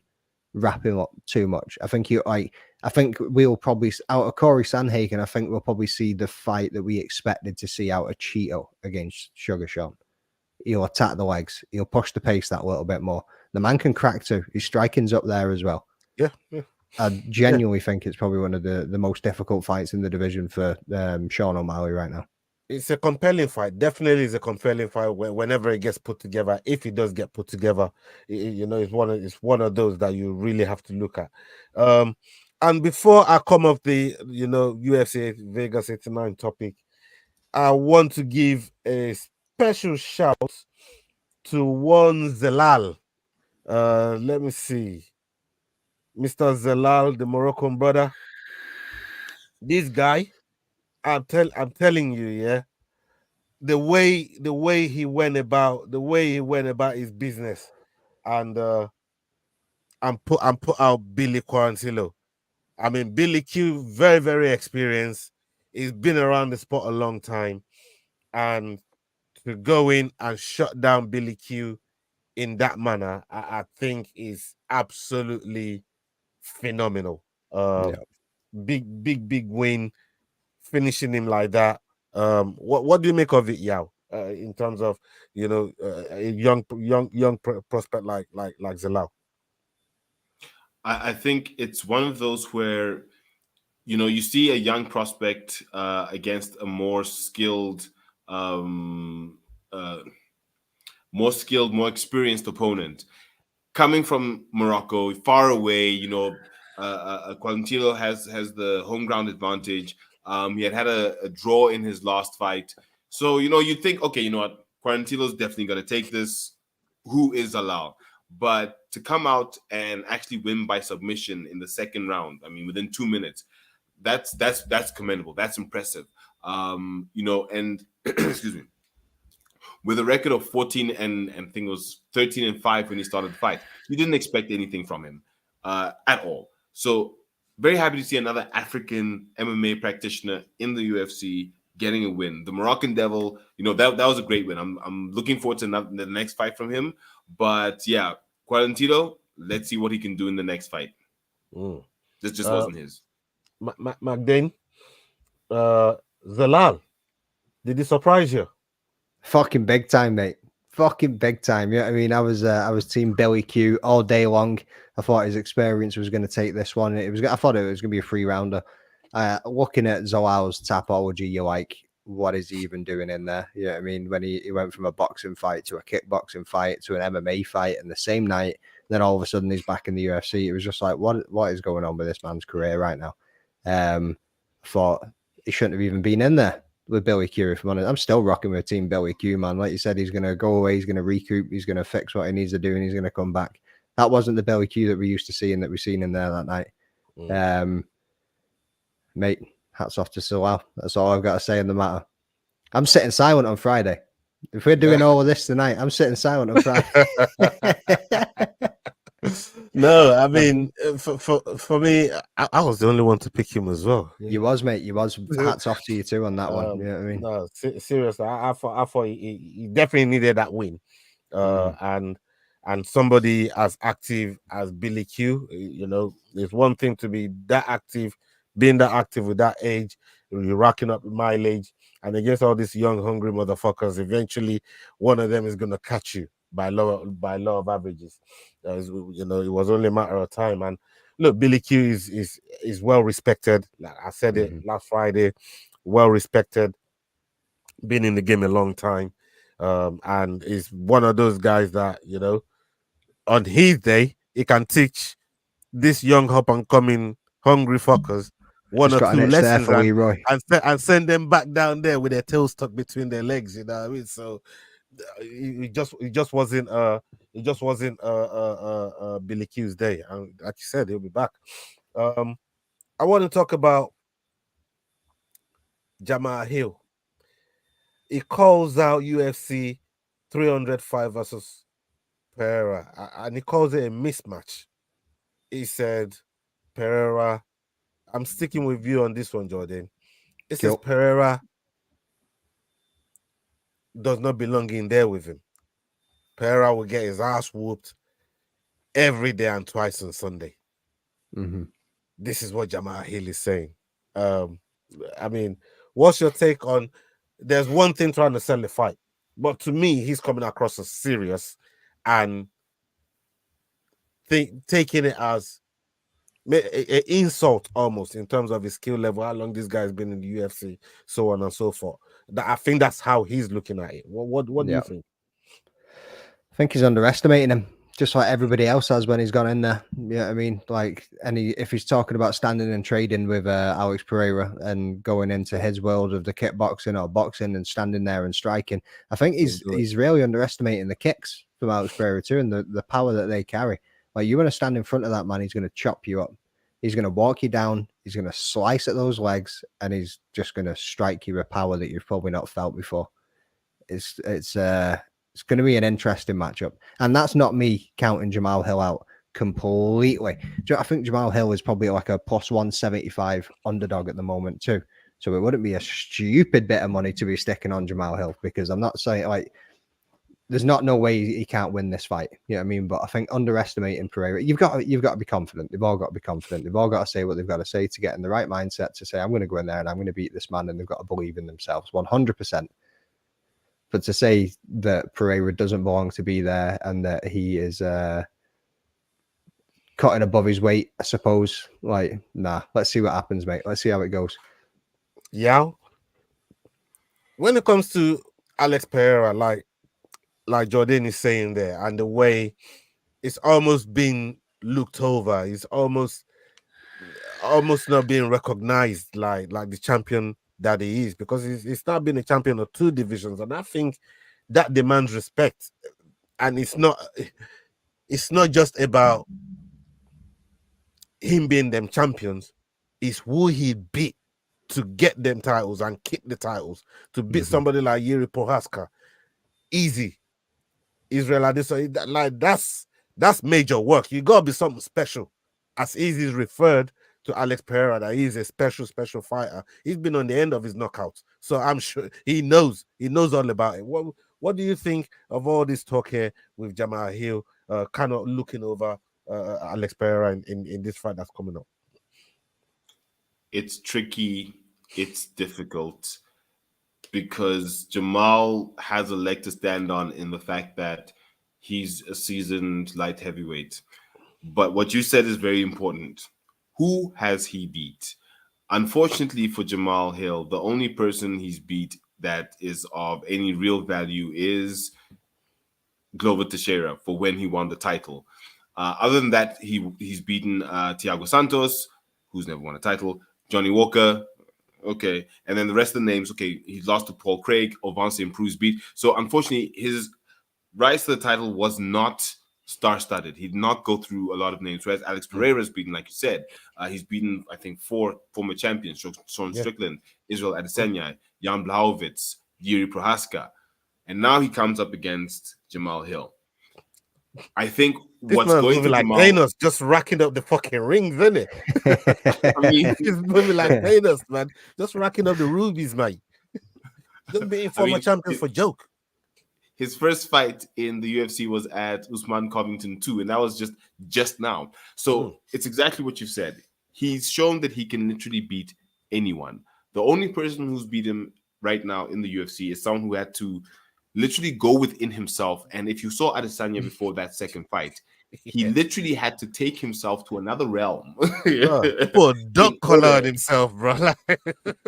wrap him up too much. I think we'll probably, out of Corey Sandhagen, I think we'll probably see the fight that we expected to see out of Cheeto against Sugar Sean. He'll attack the legs. He'll push the pace that little bit more. The man can crack too. His striking's up there as well. Yeah. I genuinely think it's probably one of the most difficult fights in the division for Sean O'Malley right now. It's a compelling fight. Definitely is a compelling fight whenever it gets put together. If it does get put together, it's one of those that you really have to look at. And before I come off the UFC Vegas 89 topic, I want to give a special shout to one Zelal. Let me see, Mr. Zelal, the Moroccan brother. This guy, I'm telling you, yeah. The way he went about his business, and put out Billy Quarantillo. I mean, Billy Q, very, very experienced. He's been around the sport a long time, and to go in and shut down Billy Q in that manner, I think is absolutely phenomenal. Big win, finishing him like that. What do you make of it, Yao? In terms of a young prospect like Zalal? I think it's one of those where you see a young prospect against a more skilled, more experienced opponent coming from Morocco, far away. Quarantillo has the home ground advantage. He had a draw in his last fight. So, you think, okay, you know what? Quarantillo's definitely going to take this. Who is Zalal? But to come out and actually win by submission in the second round, I mean, within 2 minutes, that's commendable. That's impressive. And excuse me, with a record of 14 and I think it was 13-5 when he started the fight, you didn't expect anything from him at all. So very happy to see another African MMA practitioner in the UFC getting a win. The Moroccan Devil, that was a great win. I'm looking forward to the next fight from him. But yeah, Quarantillo, let's see what he can do in the next fight. This just wasn't his. McDane, Zalal, did he surprise you? Fucking big time, mate. fucking big time. Yeah, I mean, I was team Billy Q all day long. I thought his experience was going to take this one. I thought it was going to be a 3-rounder. Looking at Zolal's tapology, you're like, what is he even doing in there? Yeah, I mean, when he went from a boxing fight to a kickboxing fight to an MMA fight in the same night, then all of a sudden he's back in the UFC. It was just like, what is going on with this man's career right now? I thought he shouldn't have even been in there with Billy Q. If I'm honest, I'm still rocking with Team Billy Q, man. Like you said, he's going to go away, he's going to recoup, he's going to fix what he needs to do, and he's going to come back. That wasn't the Billy Q that we used to see and that we've seen in there that night. Mate, hats off to Zalal. That's all I've got to say in the matter. I'm sitting silent on Friday. If we're doing all of this tonight, I'm sitting silent on Friday. No, I mean, for me, I was the only one to pick him as well. You was, mate. You was. Hats off to you too on that one. You know what I mean? No, seriously, I thought he definitely needed that win, and somebody as active as Billy Q. You know, it's one thing to be that active, being that active with that age, you're racking up mileage, and against all these young, hungry motherfuckers, eventually one of them is gonna catch you by law of averages. You know, it was only a matter of time. And look, Billy Q is well respected. Like I said it last Friday, well respected, been in the game a long time, and is one of those guys that, you know, on his day he can teach this young up and coming hungry fuckers one or two lessons and send them back down there with their tails stuck between their legs. You know what I mean? So it just wasn't Billy Q's day, and like you said, he'll be back. I want to talk about Jamahal Hill. He calls out UFC 305 versus Pereira, and he calls it a mismatch. He said, Pereira, I'm sticking with you on this one, Jordan. It says Pereira does not belong in there with him. Pereira will get his ass whooped every day and twice on Sunday. This is what Jamahal Hill is saying. I mean, what's your take on? There's one thing trying to sell the fight, but to me, he's coming across as serious and taking it as an insult almost in terms of his skill level, how long this guy's been in the UFC, so on and so forth. I think that's how he's looking at it. What do you think? I think he's underestimating him, just like everybody else has when he's gone in there. You know what I mean? Like, if he's talking about standing and trading with Alex Pereira and going into his world of the kickboxing or boxing and standing there and striking, I think he's really underestimating the kicks from Alex Pereira too, and the power that they carry. Like, you want to stand in front of that man, he's going to chop you up. He's going to walk you down. He's going to slice at those legs, and he's just going to strike you with power that you've probably not felt before. It's going to be an interesting matchup, and that's not me counting Jamahal Hill out completely. I think Jamahal Hill is probably like a plus 175 underdog at the moment too. So it wouldn't be a stupid bit of money to be sticking on Jamahal Hill, because I'm not saying like there's no way he can't win this fight. You know what I mean? But I think underestimating Pereira, you've got to be confident. They've all got to be confident. They've all got to say what they've got to say to get in the right mindset to say, I'm going to go in there and I'm going to beat this man, and they've got to believe in themselves 100%. But to say that Pereira doesn't belong to be there and that he is cutting above his weight, I suppose, like, nah, let's see what happens, mate. Let's see how it goes. Yeah. When it comes to Alex Pereira, like Jordan is saying there, and the way it's almost been looked over, it's almost not being recognized like the champion that he is, because he's not been a champion of 2 divisions, and I think that demands respect. And it's not just about him being them champions, it's who he beat to get them titles and keep the titles. To beat somebody like Jiri Prochazka, easy. Israel Adesanya, like that's major work. You gotta be something special. As easy as referred to Alex Pereira, that he's a special fighter. He's been on the end of his knockouts, so I'm sure he knows all about it. What do you think of all this talk here with Jamahal Hill kind of looking over Alex Pereira in this fight that's coming up? It's tricky. It's difficult. because Jamal has a leg to stand on in the fact that he's a seasoned light heavyweight. But what you said is very important. Who has he beat? Unfortunately for Jamahal Hill, the only person he's beat that is of any real value is Glover Teixeira for when he won the title. Other than that, he's beaten Thiago Santos, who's never won a title, Johnny Walker, okay, and then the rest of the names, okay, he's lost to Paul Craig, Ovance Improves beat. So unfortunately, his rise to the title was not star-studded. He did not go through a lot of names, whereas Alex Pereira has beaten, like you said, he's beaten, I think, 4 former champions, Sean Strickland, Israel Adesanya, Jan Blachowicz, Jiri Prochazka, and now he comes up against Jamahal Hill. I think what's going to like Jamal... Thanos, just racking up the fucking rings, isn't it? I mean, he's moving like Thanos, man. Just racking up the rubies, man. Just being former champions for joke. His first fight in the UFC was at Usman Covington 2, and that was just now. So it's exactly what you said. He's shown that he can literally beat anyone. The only person who's beat him right now in the UFC is someone who had to literally go within himself. And if you saw Adesanya before that second fight, he literally had to take himself to another realm. Poor duck collared himself, bro.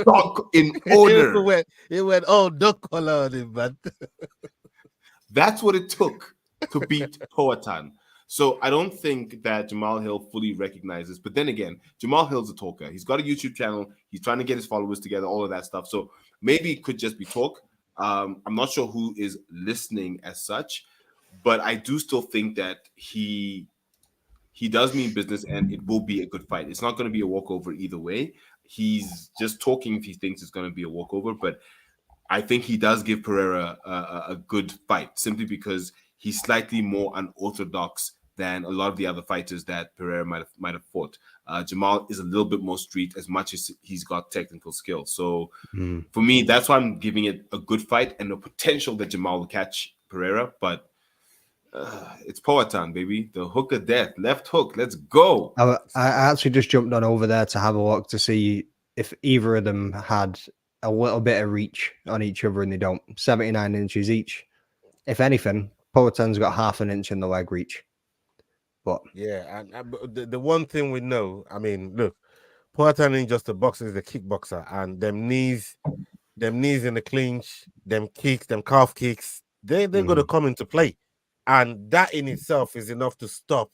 Duck in order. He went all duck collared him, man. That's what it took to beat Poatan. So I don't think that Jamahal Hill fully recognizes. But then again, Jamahal Hill's a talker. He's got a YouTube channel. He's trying to get his followers together, all of that stuff. So maybe it could just be talk. I'm not sure who is listening as such, but I do still think that he does mean business, and it will be a good fight. It's not going to be a walkover either way. He's just talking if he thinks it's going to be a walkover, but I think he does give Pereira a good fight simply because he's slightly more unorthodox than a lot of the other fighters that Pereira might have fought. Jamal is a little bit more street as much as he's got technical skill. So for me, that's why I'm giving it a good fight and the potential that Jamal will catch Pereira. But it's Poatan, baby. The hook of death. Left hook. Let's go. I actually just jumped on over there to have a look to see if either of them had a little bit of reach on each other, and they don't. 79 inches each. If anything, Poatan's got half an inch in the leg reach. But yeah, and the one thing we know, I mean, look, Poatan ain't just a boxer, he's a kickboxer, and them knees in the clinch, them kicks, them calf kicks, they're going to come into play, and that in itself is enough to stop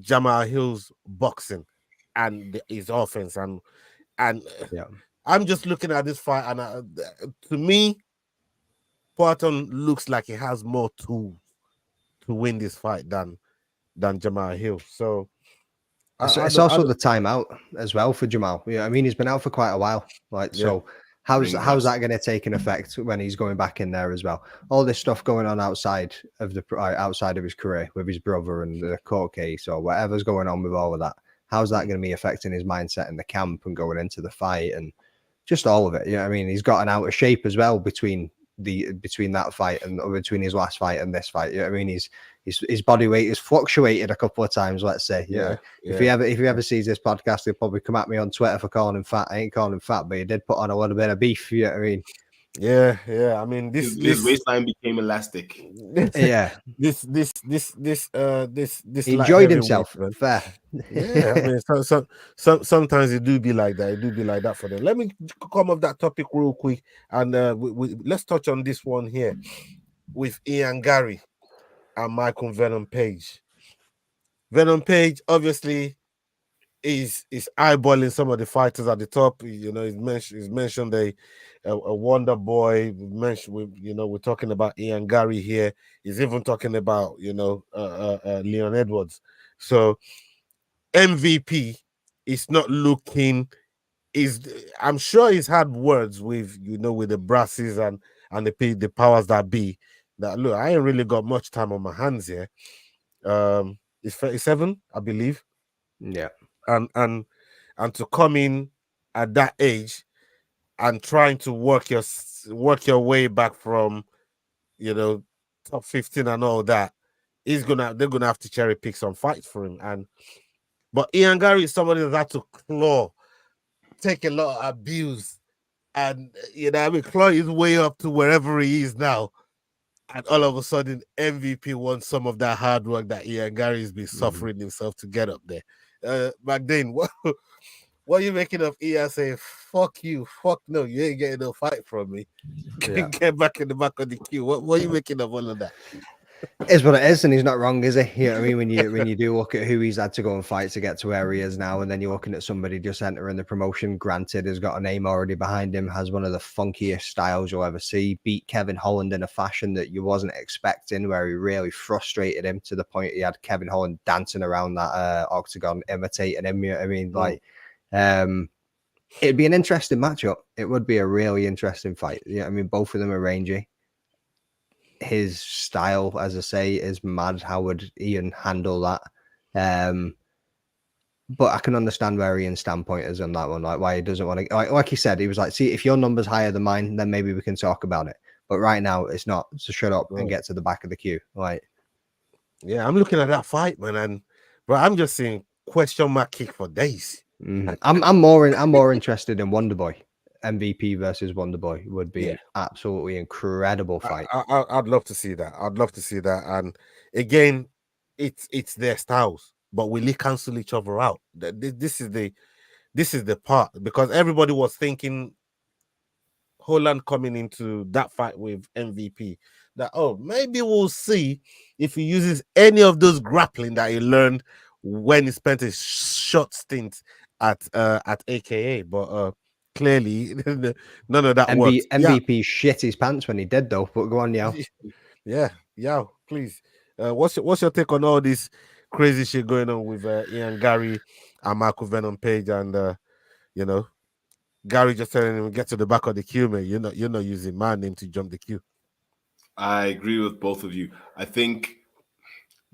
Jamahal Hill's boxing and his offense, and yeah. I'm just looking at this fight, and to me, Poatan looks like he has more tools to win this fight than Jamahal Hill. So it's also the timeout as well for Jamal. Yeah, I mean, he's been out for quite a while. So how's that going to take an effect when he's going back in there as well? All this stuff going on outside of his career with his brother and the court case or whatever's going on with all of that. How's that going to be affecting his mindset in the camp and going into the fight and just all of it? I mean, he's gotten out of shape as well between that fight and between his last fight and this fight. I mean, his body weight has fluctuated a couple of times, let's say. If he ever sees this podcast, he'll probably come at me on Twitter for calling him fat. I ain't calling him fat, but he did put on a little bit of beef. You know what I mean? Yeah. I mean, his waistline became elastic. This he enjoyed himself. Fair. Yeah, I mean, sometimes it do be like that. It do be like that for them. Let me come off that topic real quick, and let's touch on this one here with Ian Garry and Michael Venom Page. Venom Page obviously is eyeballing some of the fighters at the top. He's mentioned a Wonder Boy. We're talking about Ian Garry here. He's even talking about Leon Edwards. So MVP is not looking. I'm sure he's had words with with the brasses and the powers that be. That look, I ain't really got much time on my hands here. It's 37, I believe. Yeah. And to come in at that age and trying to work your way back from top 15 and all that, they're gonna have to cherry pick some fights for him. But Ian Garry is somebody that had to take a lot of abuse And I mean, Chloe is way up to wherever he is now. And all of a sudden, MVP wants some of that hard work that Ian Gary's been suffering himself to get up there. Magdane, what are you making of Ian saying, fuck you, fuck no, you ain't getting no fight from me. Get back in the back of the queue. What are you making of all of that? Is what it is, and he's not wrong, is he? You know what I mean? When you do look at who he's had to go and fight to get to where he is now, and then you're looking at somebody just entering the promotion, granted, has got a name already behind him, has one of the funkiest styles you'll ever see, beat Kevin Holland in a fashion that you wasn't expecting, where he really frustrated him to the point he had Kevin Holland dancing around that octagon, imitating him. You know what I mean? Like, it'd be an interesting matchup. It would be a really interesting fight. Yeah, I mean, both of them are rangy. His style, as I say, is mad. How would Ian handle that? But I can understand where Ian's standpoint is on that one. Like, why he doesn't want to. Like he said, he was like, "See, if your number's higher than mine, then maybe we can talk about it." But right now, it's not. So shut up and get to the back of the queue. Like, yeah, I'm looking at that fight, man, but I'm just seeing question mark kick for days. I'm more interested in Wonderboy. MVP versus Wonderboy would be an absolutely incredible fight. I'd love to see that. I'd love to see that. And again, it's their styles, but will they cancel each other out? This is the part, because everybody was thinking Holland coming into that fight with MVP that maybe we'll see if he uses any of those grappling that he learned when he spent a short stint at AKA, but clearly none of that worked. MVP shit his pants when he did though, but go on now. Yeah, please. What's your take on all this crazy shit going on with Ian Gary and Michael Venom Page, and Gary just telling him get to the back of the queue, man. You're not using my name to jump the queue. I agree with both of you. I think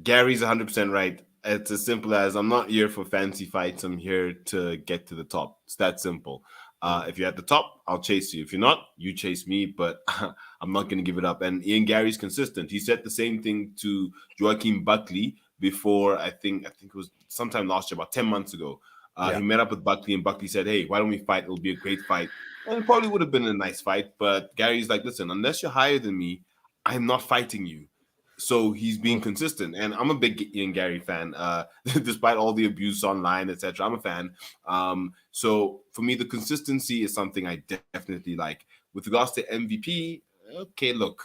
Gary's 100% right. It's as simple as I'm not here for fancy fights. I'm here to get to the top. It's that simple. If you're at the top, I'll chase you. If you're not, you chase me, but I'm not going to give it up. And Ian Gary's consistent. He said the same thing to Joaquin Buckley before, I think it was sometime last year, about 10 months ago. He met up with Buckley, and Buckley said, hey, why don't we fight? It'll be a great fight. And it probably would have been a nice fight, but Gary's like, listen, unless you're higher than me, I'm not fighting you. So he's being consistent, and I'm a big Ian Gary fan. Despite all the abuse online, etc., I'm a fan. So for me, the consistency is something I definitely like. With regards to MVP, okay, look,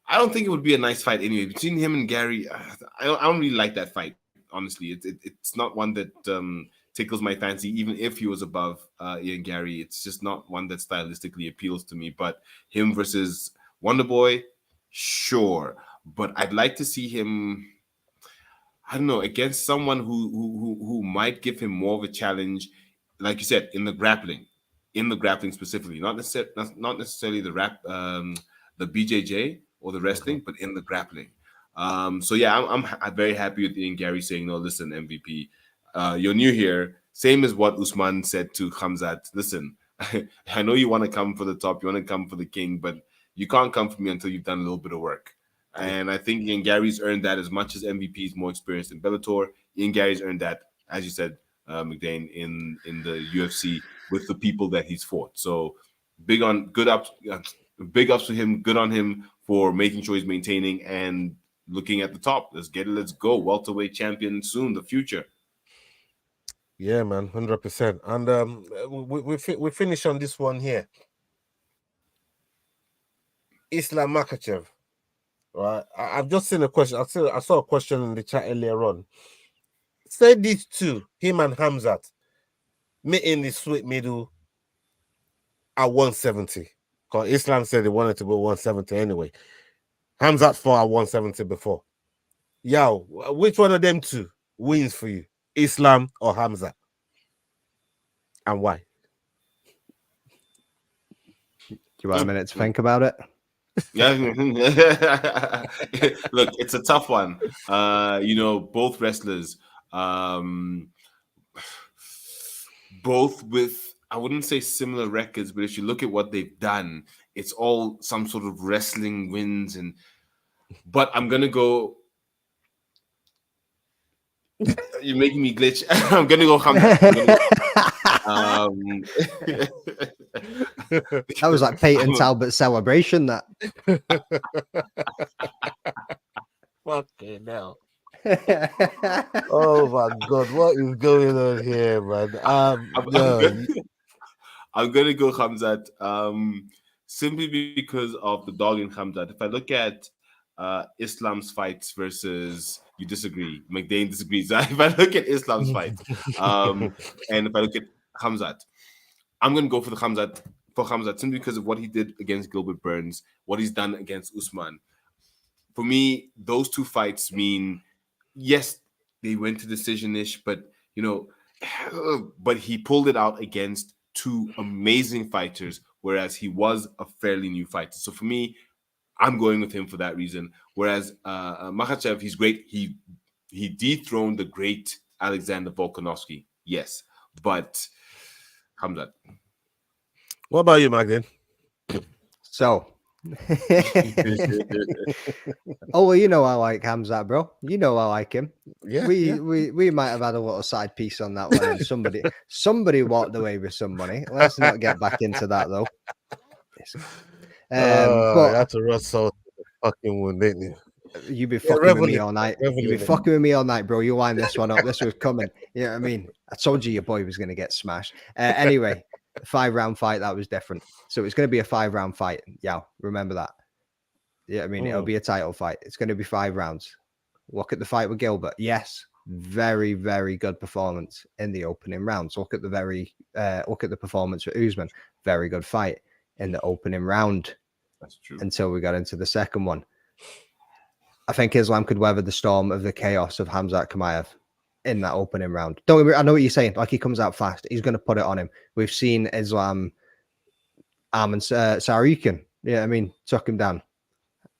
I don't think it would be a nice fight anyway between him and Gary. I don't really like that fight, honestly. It's not one that tickles my fancy, even if he was above Ian Gary. It's just not one that stylistically appeals to me. But him versus Wonderboy, sure. But I'd like to see him, I don't know, against someone who might give him more of a challenge, like you said, in the grappling specifically, not necessarily the BJJ or the wrestling, but in the grappling. So yeah, I'm very happy with Ian Gary saying, no, listen, MVP, you're new here. Same as what Usman said to Khamzat. Listen, I know you want to come for the top, you want to come for the king, but you can't come for me until you've done a little bit of work. And I think Ian Gary's earned that as much as MVP is more experienced in Bellator. Ian Gary's earned that, as you said, McDane, in the UFC with the people that he's fought. So big ups to him. Good on him for making sure he's maintaining and looking at the top. Let's get it. Let's go. Welterweight champion soon, the future. Yeah, man, 100%. And we finish on this one here. Islam Makhachev. Right, I've just seen a question. I saw a question in the chat earlier on. Say these two, him and Khamzat, meet in the sweet middle at 170. Because Islam said he wanted to go 170 anyway. Khamzat fought at 170 before. Yo, which one of them two wins for you, Islam or Khamzat, and why? Do you want a minute to think about it? Yeah, look, it's a tough one. Both wrestlers, both with, I wouldn't say similar records, but if you look at what they've done, it's all some sort of wrestling wins. But I'm gonna go. You're making me glitch. I'm gonna go Khamzat. That was like Peyton Talbot's celebration. That. Fucking hell. Oh my god, what is going on here, man? I'm gonna go Khamzat, simply because of the dog in Khamzat. If I look at Islam's fights versus, you disagree, McDane disagrees. If I look at Islam's fight, and if I look at Khamzat, I'm gonna go for Khamzat simply because of what he did against Gilbert Burns, what he's done against Usman. For me, those two fights mean, yes, they went to decision-ish, but but he pulled it out against two amazing fighters, whereas he was a fairly new fighter. So for me, I'm going with him for that reason. Whereas Makhachev, he's great. He dethroned the great Alexander Volkanovski. Yes, but Khamzat. What about you, Magdalene? So. Oh well, I like Khamzat, bro. I like him. Yeah, we might have had a little side piece on that one, and somebody walked away with some money. Let's not get back into that though. But that's a rough salt fucking one, didn't you? You be fucking with me all night. You be fucking with me all night, bro. You line this one up. This was coming. You know what I mean? I told you your boy was gonna get smashed. Anyway. 5-round fight, that was different. So it's going to be a 5-round fight. Yeah, remember that. Yeah, I mean, it'll be a title fight. It's going to be 5 rounds. Look at the fight with Gilbert. Yes, very, very good performance in the opening rounds. Look at the performance with Usman. Very good fight in the opening round. That's true. Until we got into the second one. I think Islam could weather the storm of the chaos of Khamzat Chimaev in that opening round. I know what you're saying. Like, he comes out fast. He's going to put it on him. We've seen Islam Arman Tsarukyan. Yeah, I mean, took him down.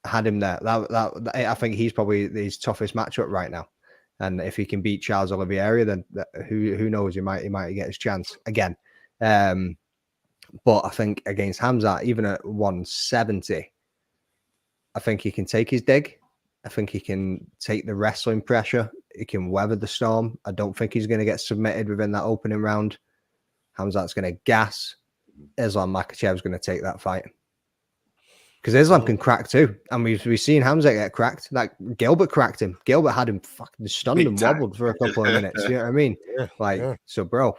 Had him there. That I think he's probably his toughest matchup right now. And if he can beat Charles Oliveira, then who knows? He might get his chance again. But I think against Khamzat, even at 170, I think he can take his dig. I think he can take the wrestling pressure. He can weather the storm. I don't think he's going to get submitted within that opening round. Khamzat's going to gas. Islam Makhachev is going to take that fight. Because Islam can crack too. And we've seen Khamzat get cracked. Like, Gilbert cracked him. Gilbert had him fucking stunned and wobbled for a couple of minutes. You know what I mean? Yeah, so, bro,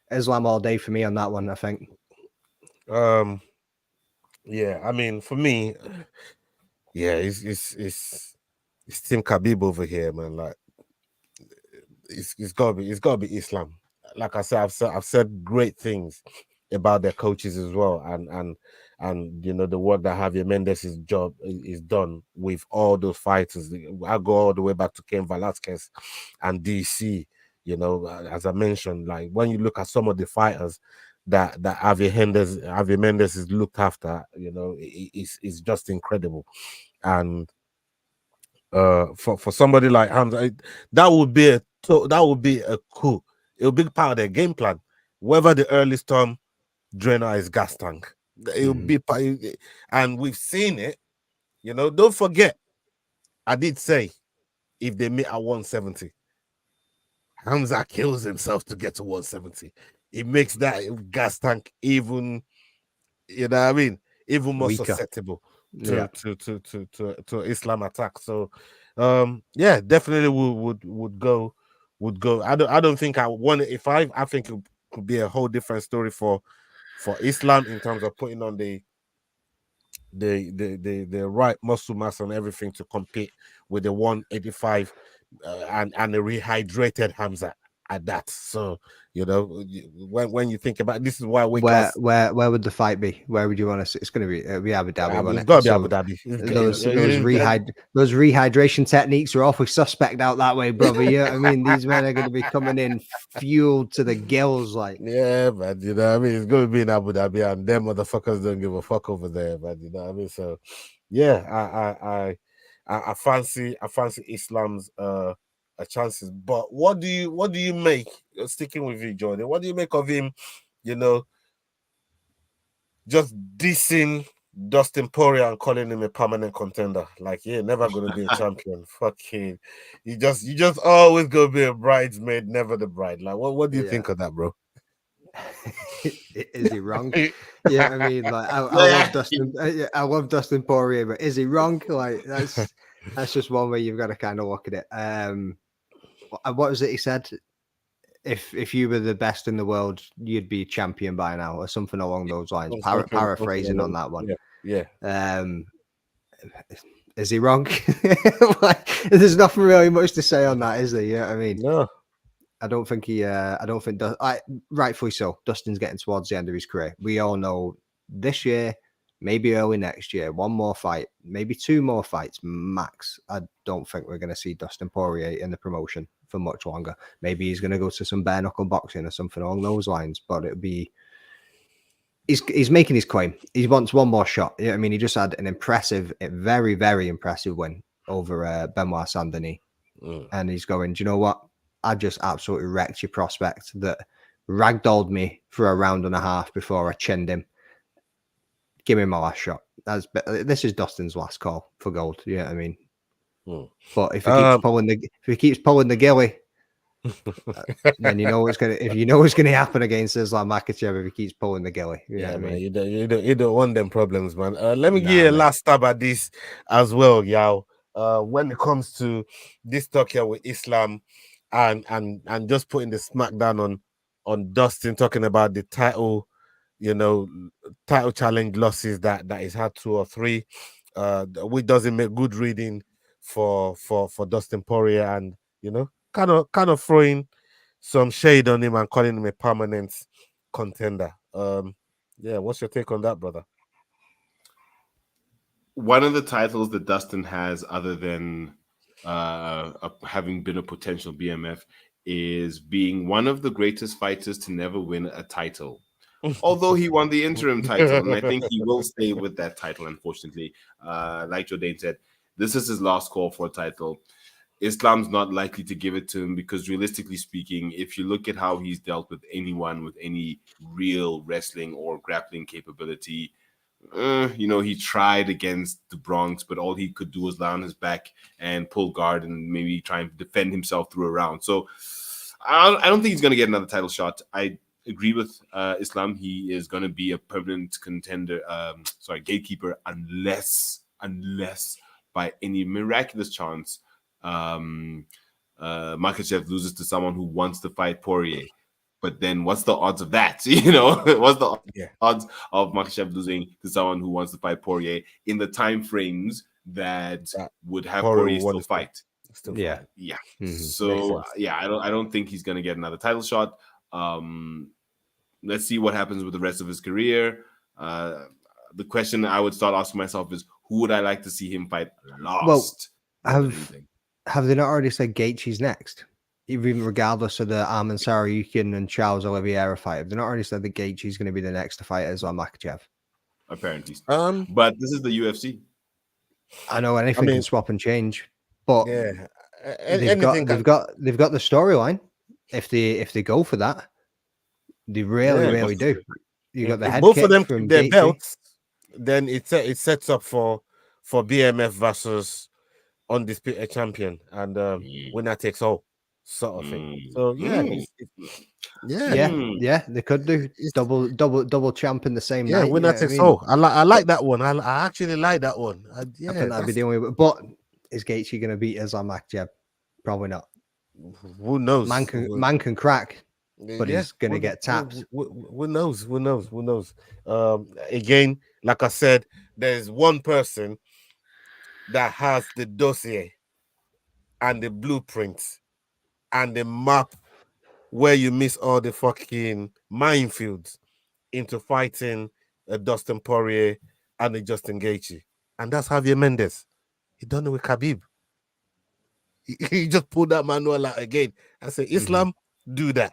Islam all day for me on that one, I think. Yeah, I mean, for me, yeah, it's Team Khabib over here, man. Like, it's gotta be Islam. Like I said, I've said great things about their coaches as well, and the work that Javier Mendez's job is done with all those fighters. I go all the way back to Ken Velasquez and DC. As I mentioned, like, when you look at some of the fighters that Javier Mendez is looked after, it's just incredible. And for somebody like Hamza, that would be a coup. It will be part of their game plan. Whether the early storm drainer is gas tank, it will be part, and we've seen it. Don't forget, I did say if they meet at 170, Hamza kills himself to get to 170. It makes that gas tank even, even more weaker, susceptible to Islam attack. So, definitely would go. I don't think at 185. I think it could be a whole different story for Islam in terms of putting on the right muscle mass and everything to compete with the 185 and a rehydrated Hamza at that. So, when you think about it, this is why where would the fight be? Where would you want to see? It's going to be Abu Dhabi. It's got to be Abu Dhabi. Those rehydration techniques are awfully suspect out that way, brother. I mean, these men are going to be coming in fueled to the gills, like. Yeah, but it's going to be in Abu Dhabi, and them motherfuckers don't give a fuck over there, but So, yeah, I fancy Islam's chances. But what do you make, sticking with you, Jordan, what do you make of him just dissing Dustin Poirier and calling him a permanent contender? Like, you're never gonna be a champion. Fucking, you just always gonna be a bridesmaid, never the bride. Like, what do you think of that, bro? Is he wrong? Yeah, I mean, like I love Dustin. I love Dustin Poirier, but is he wrong? Like that's just one way you've got to kind of look at it. What was it he said? If you were the best in the world, you'd be champion by now, or something along those lines. Paraphrasing on that one. Yeah. Is he wrong? Like, there's nothing really much to say on that, is there? Yeah, I mean, No. I don't think rightfully so. Dustin's getting towards the end of his career. We all know this year, maybe early next year, one more fight, maybe two more fights max. I don't think we're going to see Dustin Poirier in the promotion for much longer. Maybe he's going to go to some bare knuckle boxing or something along those lines. But it'll be he's making his claim. He wants one more shot. I mean, he just had an impressive, very, very impressive win over Benoit Saint-Denis, and he's going, do you know what? I just absolutely wrecked your prospect that ragdolled me for a round and a half before I chinned him. Give me my last shot. This is Dustin's last call for gold. Yeah, I mean, but if he keeps pulling the gilly, then you know what's gonna happen against Islam Makhachev if he keeps pulling the gilly. Yeah, man, you don't want them problems, man. Let me give you a last stab at this as well, Yao. When it comes to this talk here with Islam and just putting the smackdown on Dustin, talking about the title, title challenge losses that he's had 2 or 3, which doesn't make good reading for Dustin Poirier, and kind of throwing some shade on him and calling him a permanent contender. What's your take on that, brother? One of the titles that Dustin has, other than having been a potential BMF, is being one of the greatest fighters to never win a title. Although he won the interim title, and I think he will stay with that title, unfortunately. Like Jordan said, this is his last call for a title. Islam's not likely to give it to him because, realistically speaking, if you look at how he's dealt with anyone with any real wrestling or grappling capability, he tried against the Bronx, but all he could do was lie on his back and pull guard and maybe try and defend himself through a round. So I don't think he's going to get another title shot. I agree with Islam. He is going to be a permanent contender, gatekeeper, unless by any miraculous chance Makhachev loses to someone who wants to fight Poirier. But then what's the odds of that? What's the odds of Makhachev losing to someone who wants to fight Poirier in the time frames that would have Poirier still fight? Yeah. Mm-hmm. So I don't think he's gonna get another title shot. Let's see what happens with the rest of his career. The question I would start asking myself is, who would I like to see him fight last? Well, have they not already said Gaethje's next? Even regardless of the Arman Tsarukyan and Charles Oliveira fight, have they not already said that Gaethje's going to be the next to fight Islam Makhachev? Apparently. But this is the UFC. I know anything can swap and change, but they've got the storyline. If they go for that, they really do. You got the head both kick of them from their Gaethje. belts, then it sets up for BMF versus undisputed champion, and winner takes all sort of thing. So they could do double champ in the same night. Winner takes all. I like that one. I actually like that one. I think that'd be the only way. But is Gaethje going to beat Islam Makhachev? Probably not. Who knows? Man can crack, but he's going to get tapped. Who knows? Again, like I said, there's one person that has the dossier and the blueprints and the map where you miss all the fucking minefields into fighting Dustin Poirier and the Justin Gaethje, and that's Javier Mendez. He done it with Khabib. He just pulled that manual out again and said, Islam, do that.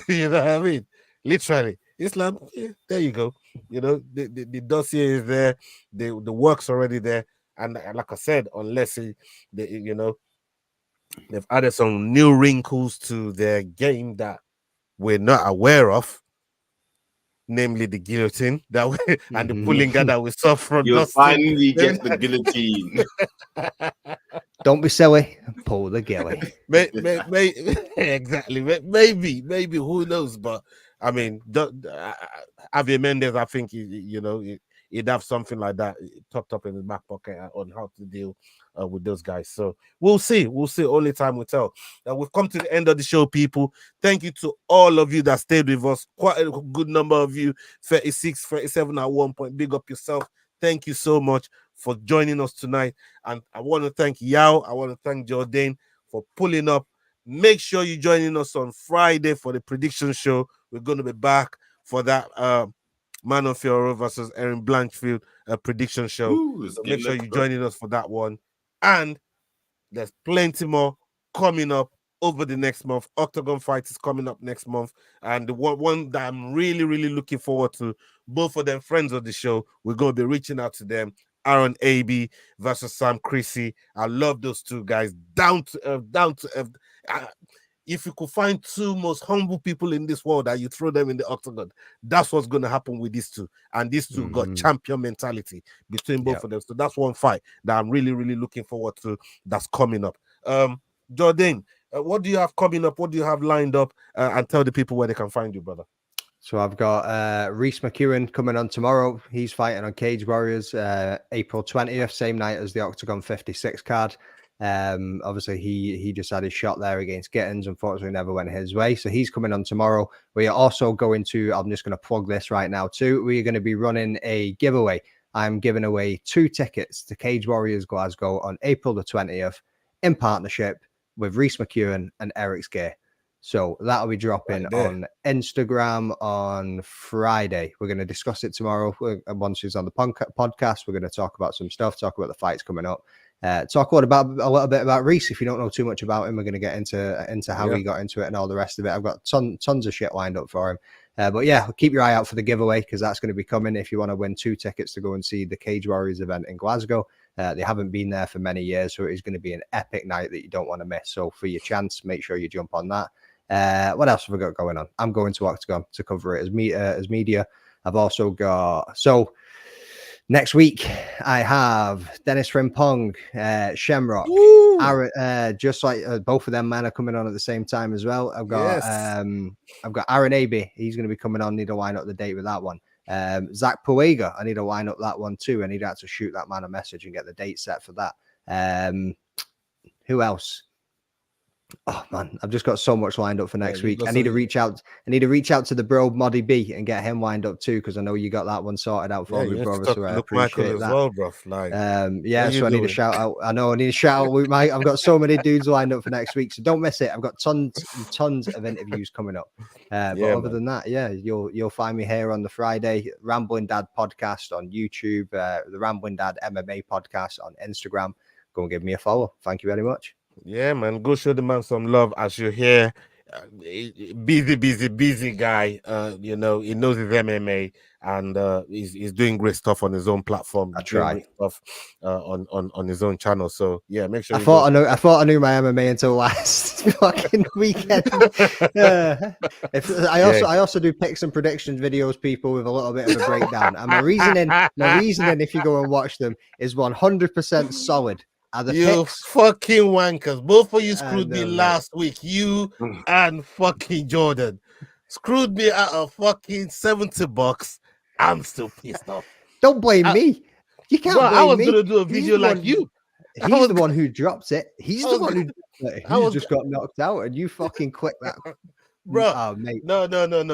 You know what I mean? Literally, Islam, there you go. The dossier is there, the work's already there. And like I said, unless they've added some new wrinkles to their game that we're not aware of, namely the guillotine and the pulling guard that we saw from You'll Dustin. finally get the guillotine. Don't be silly. Pull the gilly. Exactly. Maybe. Who knows? But I mean, Javier Mendez, I think he'd have something like that tucked up in his back pocket on how to deal with those guys. So we'll see. Only time will tell. We've come to the end of the show, people. Thank you to all of you that stayed with us. Quite a good number of you, 36, 37 at one point. Big up yourself. Thank you so much for joining us tonight. And I want to thank Yao. I want to thank Jordan for pulling up. Make sure you're joining us on Friday for the prediction show. We're going to be back for that Manon Fiorot versus Erin Blanchfield prediction show. So make sure you're joining us for that one. And there's plenty more coming up over the next month. Octagon Fight is coming up next month. And the one that I'm really, really looking forward to, both of them friends of the show, we're going to be reaching out to them. Aaron AB versus Sam Chrissy. I love those two guys. Down to earth. If you could find two most humble people in this world and you throw them in the octagon, that's what's going to happen with these two. And these two got champion mentality between both of them. So that's one fight that I'm really, really looking forward to that's coming up. Jordan, what do you have coming up? What do you have lined up? And tell the people where they can find you, brother. So I've got Rhys McEwen coming on tomorrow. He's fighting on Cage Warriors April 20th, same night as the Octagon 56 card. Obviously he just had his shot there against Gittins, unfortunately never went his way, so he's coming on tomorrow. We are also going to, I'm just going to plug this right now too, we're going to be running a giveaway. I'm giving away 2 tickets to Cage Warriors Glasgow on April the 20th in partnership with Rhys McEwen and Eric Skay. So that'll be dropping on Instagram on Friday. We're going to discuss it tomorrow. Once he's on the podcast, we're going to talk about some stuff, talk about the fights coming up. Talk a little bit about Rhys. If you don't know too much about him, we're going to get into how he got into it and all the rest of it. I've got tons of shit lined up for him. But yeah, keep your eye out for the giveaway because that's going to be coming if you want to win 2 tickets to go and see the Cage Warriors event in Glasgow. They haven't been there for many years, so it is going to be an epic night that you don't want to miss. So for your chance, make sure you jump on that. What else have I got going on? I'm going to Octagon to cover it as media. I've also got next week I have Dennis Frimpong, Shamrock, Aaron, just like both of them men are coming on at the same time as well. I've got Aaron Aby. He's going to be coming on. Need to line up the date with that one. Zach Puega. I need to line up that one too. I need to actually shoot that man a message and get the date set for that. Who else? Oh man, I've just got so much lined up for next week. I need to reach out. I need to reach out to the bro Moddy B and get him lined up too, because I know you got that one sorted out for me, brother. So I appreciate that. Well, bro. Like, so I need to shout out. I know I need to shout out with I've got so many dudes lined up for next week, so don't miss it. I've got tons of interviews coming up. But other than that, you'll find me here on the Friday Rambling Dad podcast on YouTube, the Rambling Dad MMA podcast on Instagram. Go and give me a follow. Thank you very much. Yeah, man. Go show the man some love as you're here. Busy guy. He knows his MMA and he's doing great stuff on his own platform. I try stuff on his own channel. So yeah, make sure. I thought I knew my MMA until last fucking weekend. I also do picks and predictions videos, people, with a little bit of a breakdown. And my reasoning, if you go and watch them, is 100% solid. You fucking wankers. Both of you screwed me last week. You and fucking Jordan screwed me out of fucking $70. I'm still pissed off. Don't blame me. You can't blame me. I was going to do a video like you. He's the one who drops it. He's the one who just got knocked out and you fucking click that. Bro, oh, mate. No.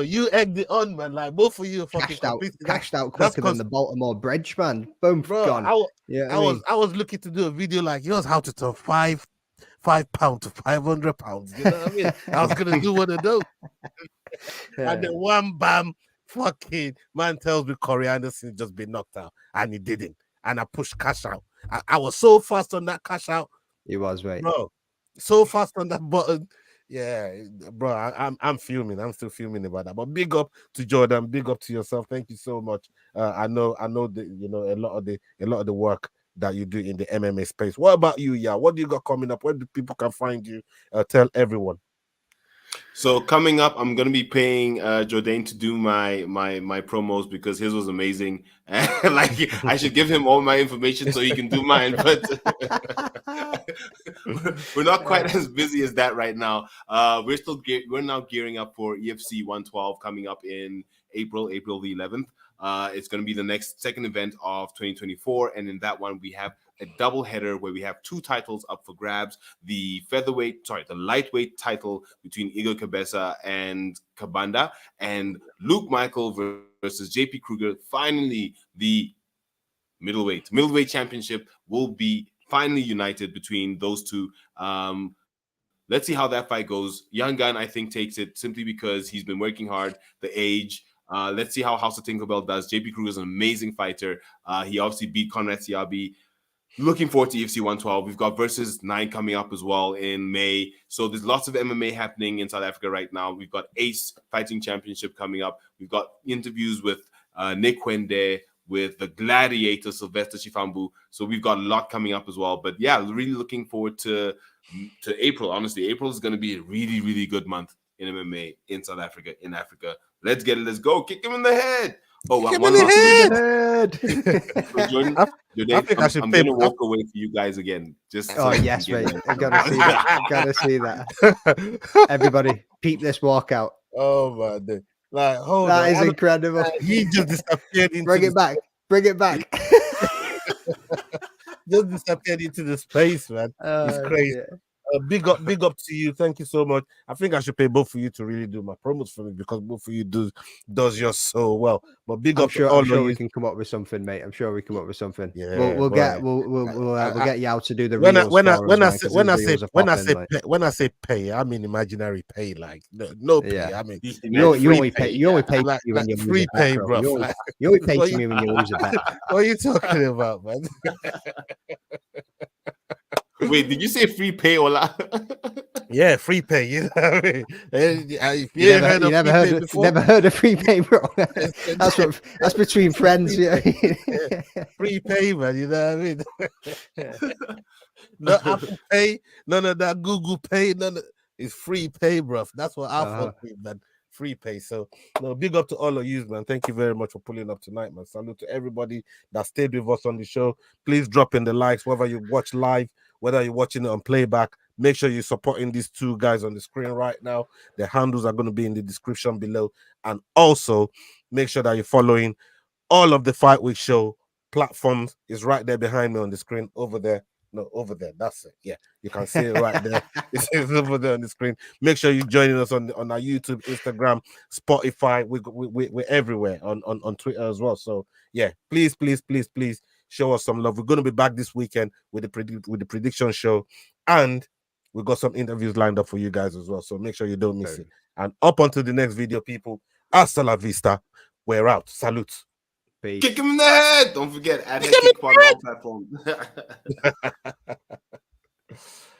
You egged it on, man. Like both of you fucking cashed out quicker than the Baltimore Bridge, man. Boom, bro. Gone. I was looking to do a video like yours, how to turn 5 pounds to 500 pounds. You know what I mean? I was gonna do one of those. And then one bam, fucking man tells me Corey Anderson just been knocked out, and he didn't. And I pushed cash out. I was so fast on that cash out. He was, right, bro. So fast on that button. Yeah, bro, I'm fuming. I'm still fuming about that. But big up to Jordan. Big up to yourself. Thank you so much. I know that a lot of the work that you do in the MMA space. What about you? Yeah, what do you got coming up? Where do people can find you? Tell everyone. So coming up, I'm gonna be paying Jordan to do my promos because his was amazing. Like I should give him all my information so he can do mine. But we're not quite as busy as that right now. We're now gearing up for UFC 112 coming up in April the 11th. It's going to be the second event of 2024, and in that one we have a double header where we have 2 titles up for grabs: the lightweight title between Igor Cabeza and Kabanda, and Luke Michael versus JP Kruger. Finally, the middleweight championship will be finally united between those two. Let's see how that fight goes. Young Gun, I think, takes it simply because he's been working hard, the age. Let's see how House of Tinkerbell does. JP Kruger is an amazing fighter. He obviously beat Conrad Siabi. Looking forward to UFC 112. We've got Versus 9 coming up as well in May. So there's lots of MMA happening in South Africa right now. We've got Ace Fighting Championship coming up. We've got interviews with Nick Wende, with the Gladiator Sylvester Shifambu. So we've got a lot coming up as well. But yeah, really looking forward to April. Honestly, April is going to be a really, really good month in MMA in South Africa, in Africa. Let's get it. Let's go. Kick him in the head. Oh, one last thing. So Jordan, I'm going to walk away for you guys again. Yes, mate. I gotta see that. Gotta see that. Everybody, peep this walkout. Oh my God. Like, that is incredible. He just disappeared into Bring it back. Bring it back. Just disappeared into the space, man. It's crazy. Yeah. Big up to you. Thank you so much. I think I should pay both of you to really do my promos for me, because both of you does yours so well. But big up to all of you. I'm sure we can come up with something, mate. I'm sure we come up with something. Yeah, we'll get you out to do the when I say pay, I mean imaginary pay, like no pay. Yeah. I mean you only pay like when you free pay, bro. You only pay to me when you lose a bet. What are you talking about, man? Wait, did you say free pay, Ola? Yeah, free pay. You know what I mean? You never heard of free pay, bro? That's between friends. Yeah. Free pay, man. You know what I mean? No Apple Pay, none of that Google Pay, it's free pay, bro. That's what I thought, man. Free pay. So no, big up to all of you, man. Thank you very much for pulling up tonight, man. Salute to everybody that stayed with us on the show. Please drop in the likes, whether you watch live, whether you're watching it on playback. Make sure you're supporting these two guys on the screen right now. Their handles are going to be in the description below. And also make sure that you're following all of the Fight Week Show platforms. Is right there behind me on the screen, over there. No, over there. That's it. Yeah, you can see it right there. It's over there on the screen. Make sure you're joining us on our YouTube, Instagram, Spotify. We're everywhere on Twitter as well. So yeah, please show us some love. We're going to be back this weekend with the prediction show, and we got some interviews lined up for you guys as well. So make sure you don't miss it. And up onto the next video, people. Hasta la vista. We're out. Salute. Peace. Kick him in the head. Don't forget, add Head Kick on all platforms.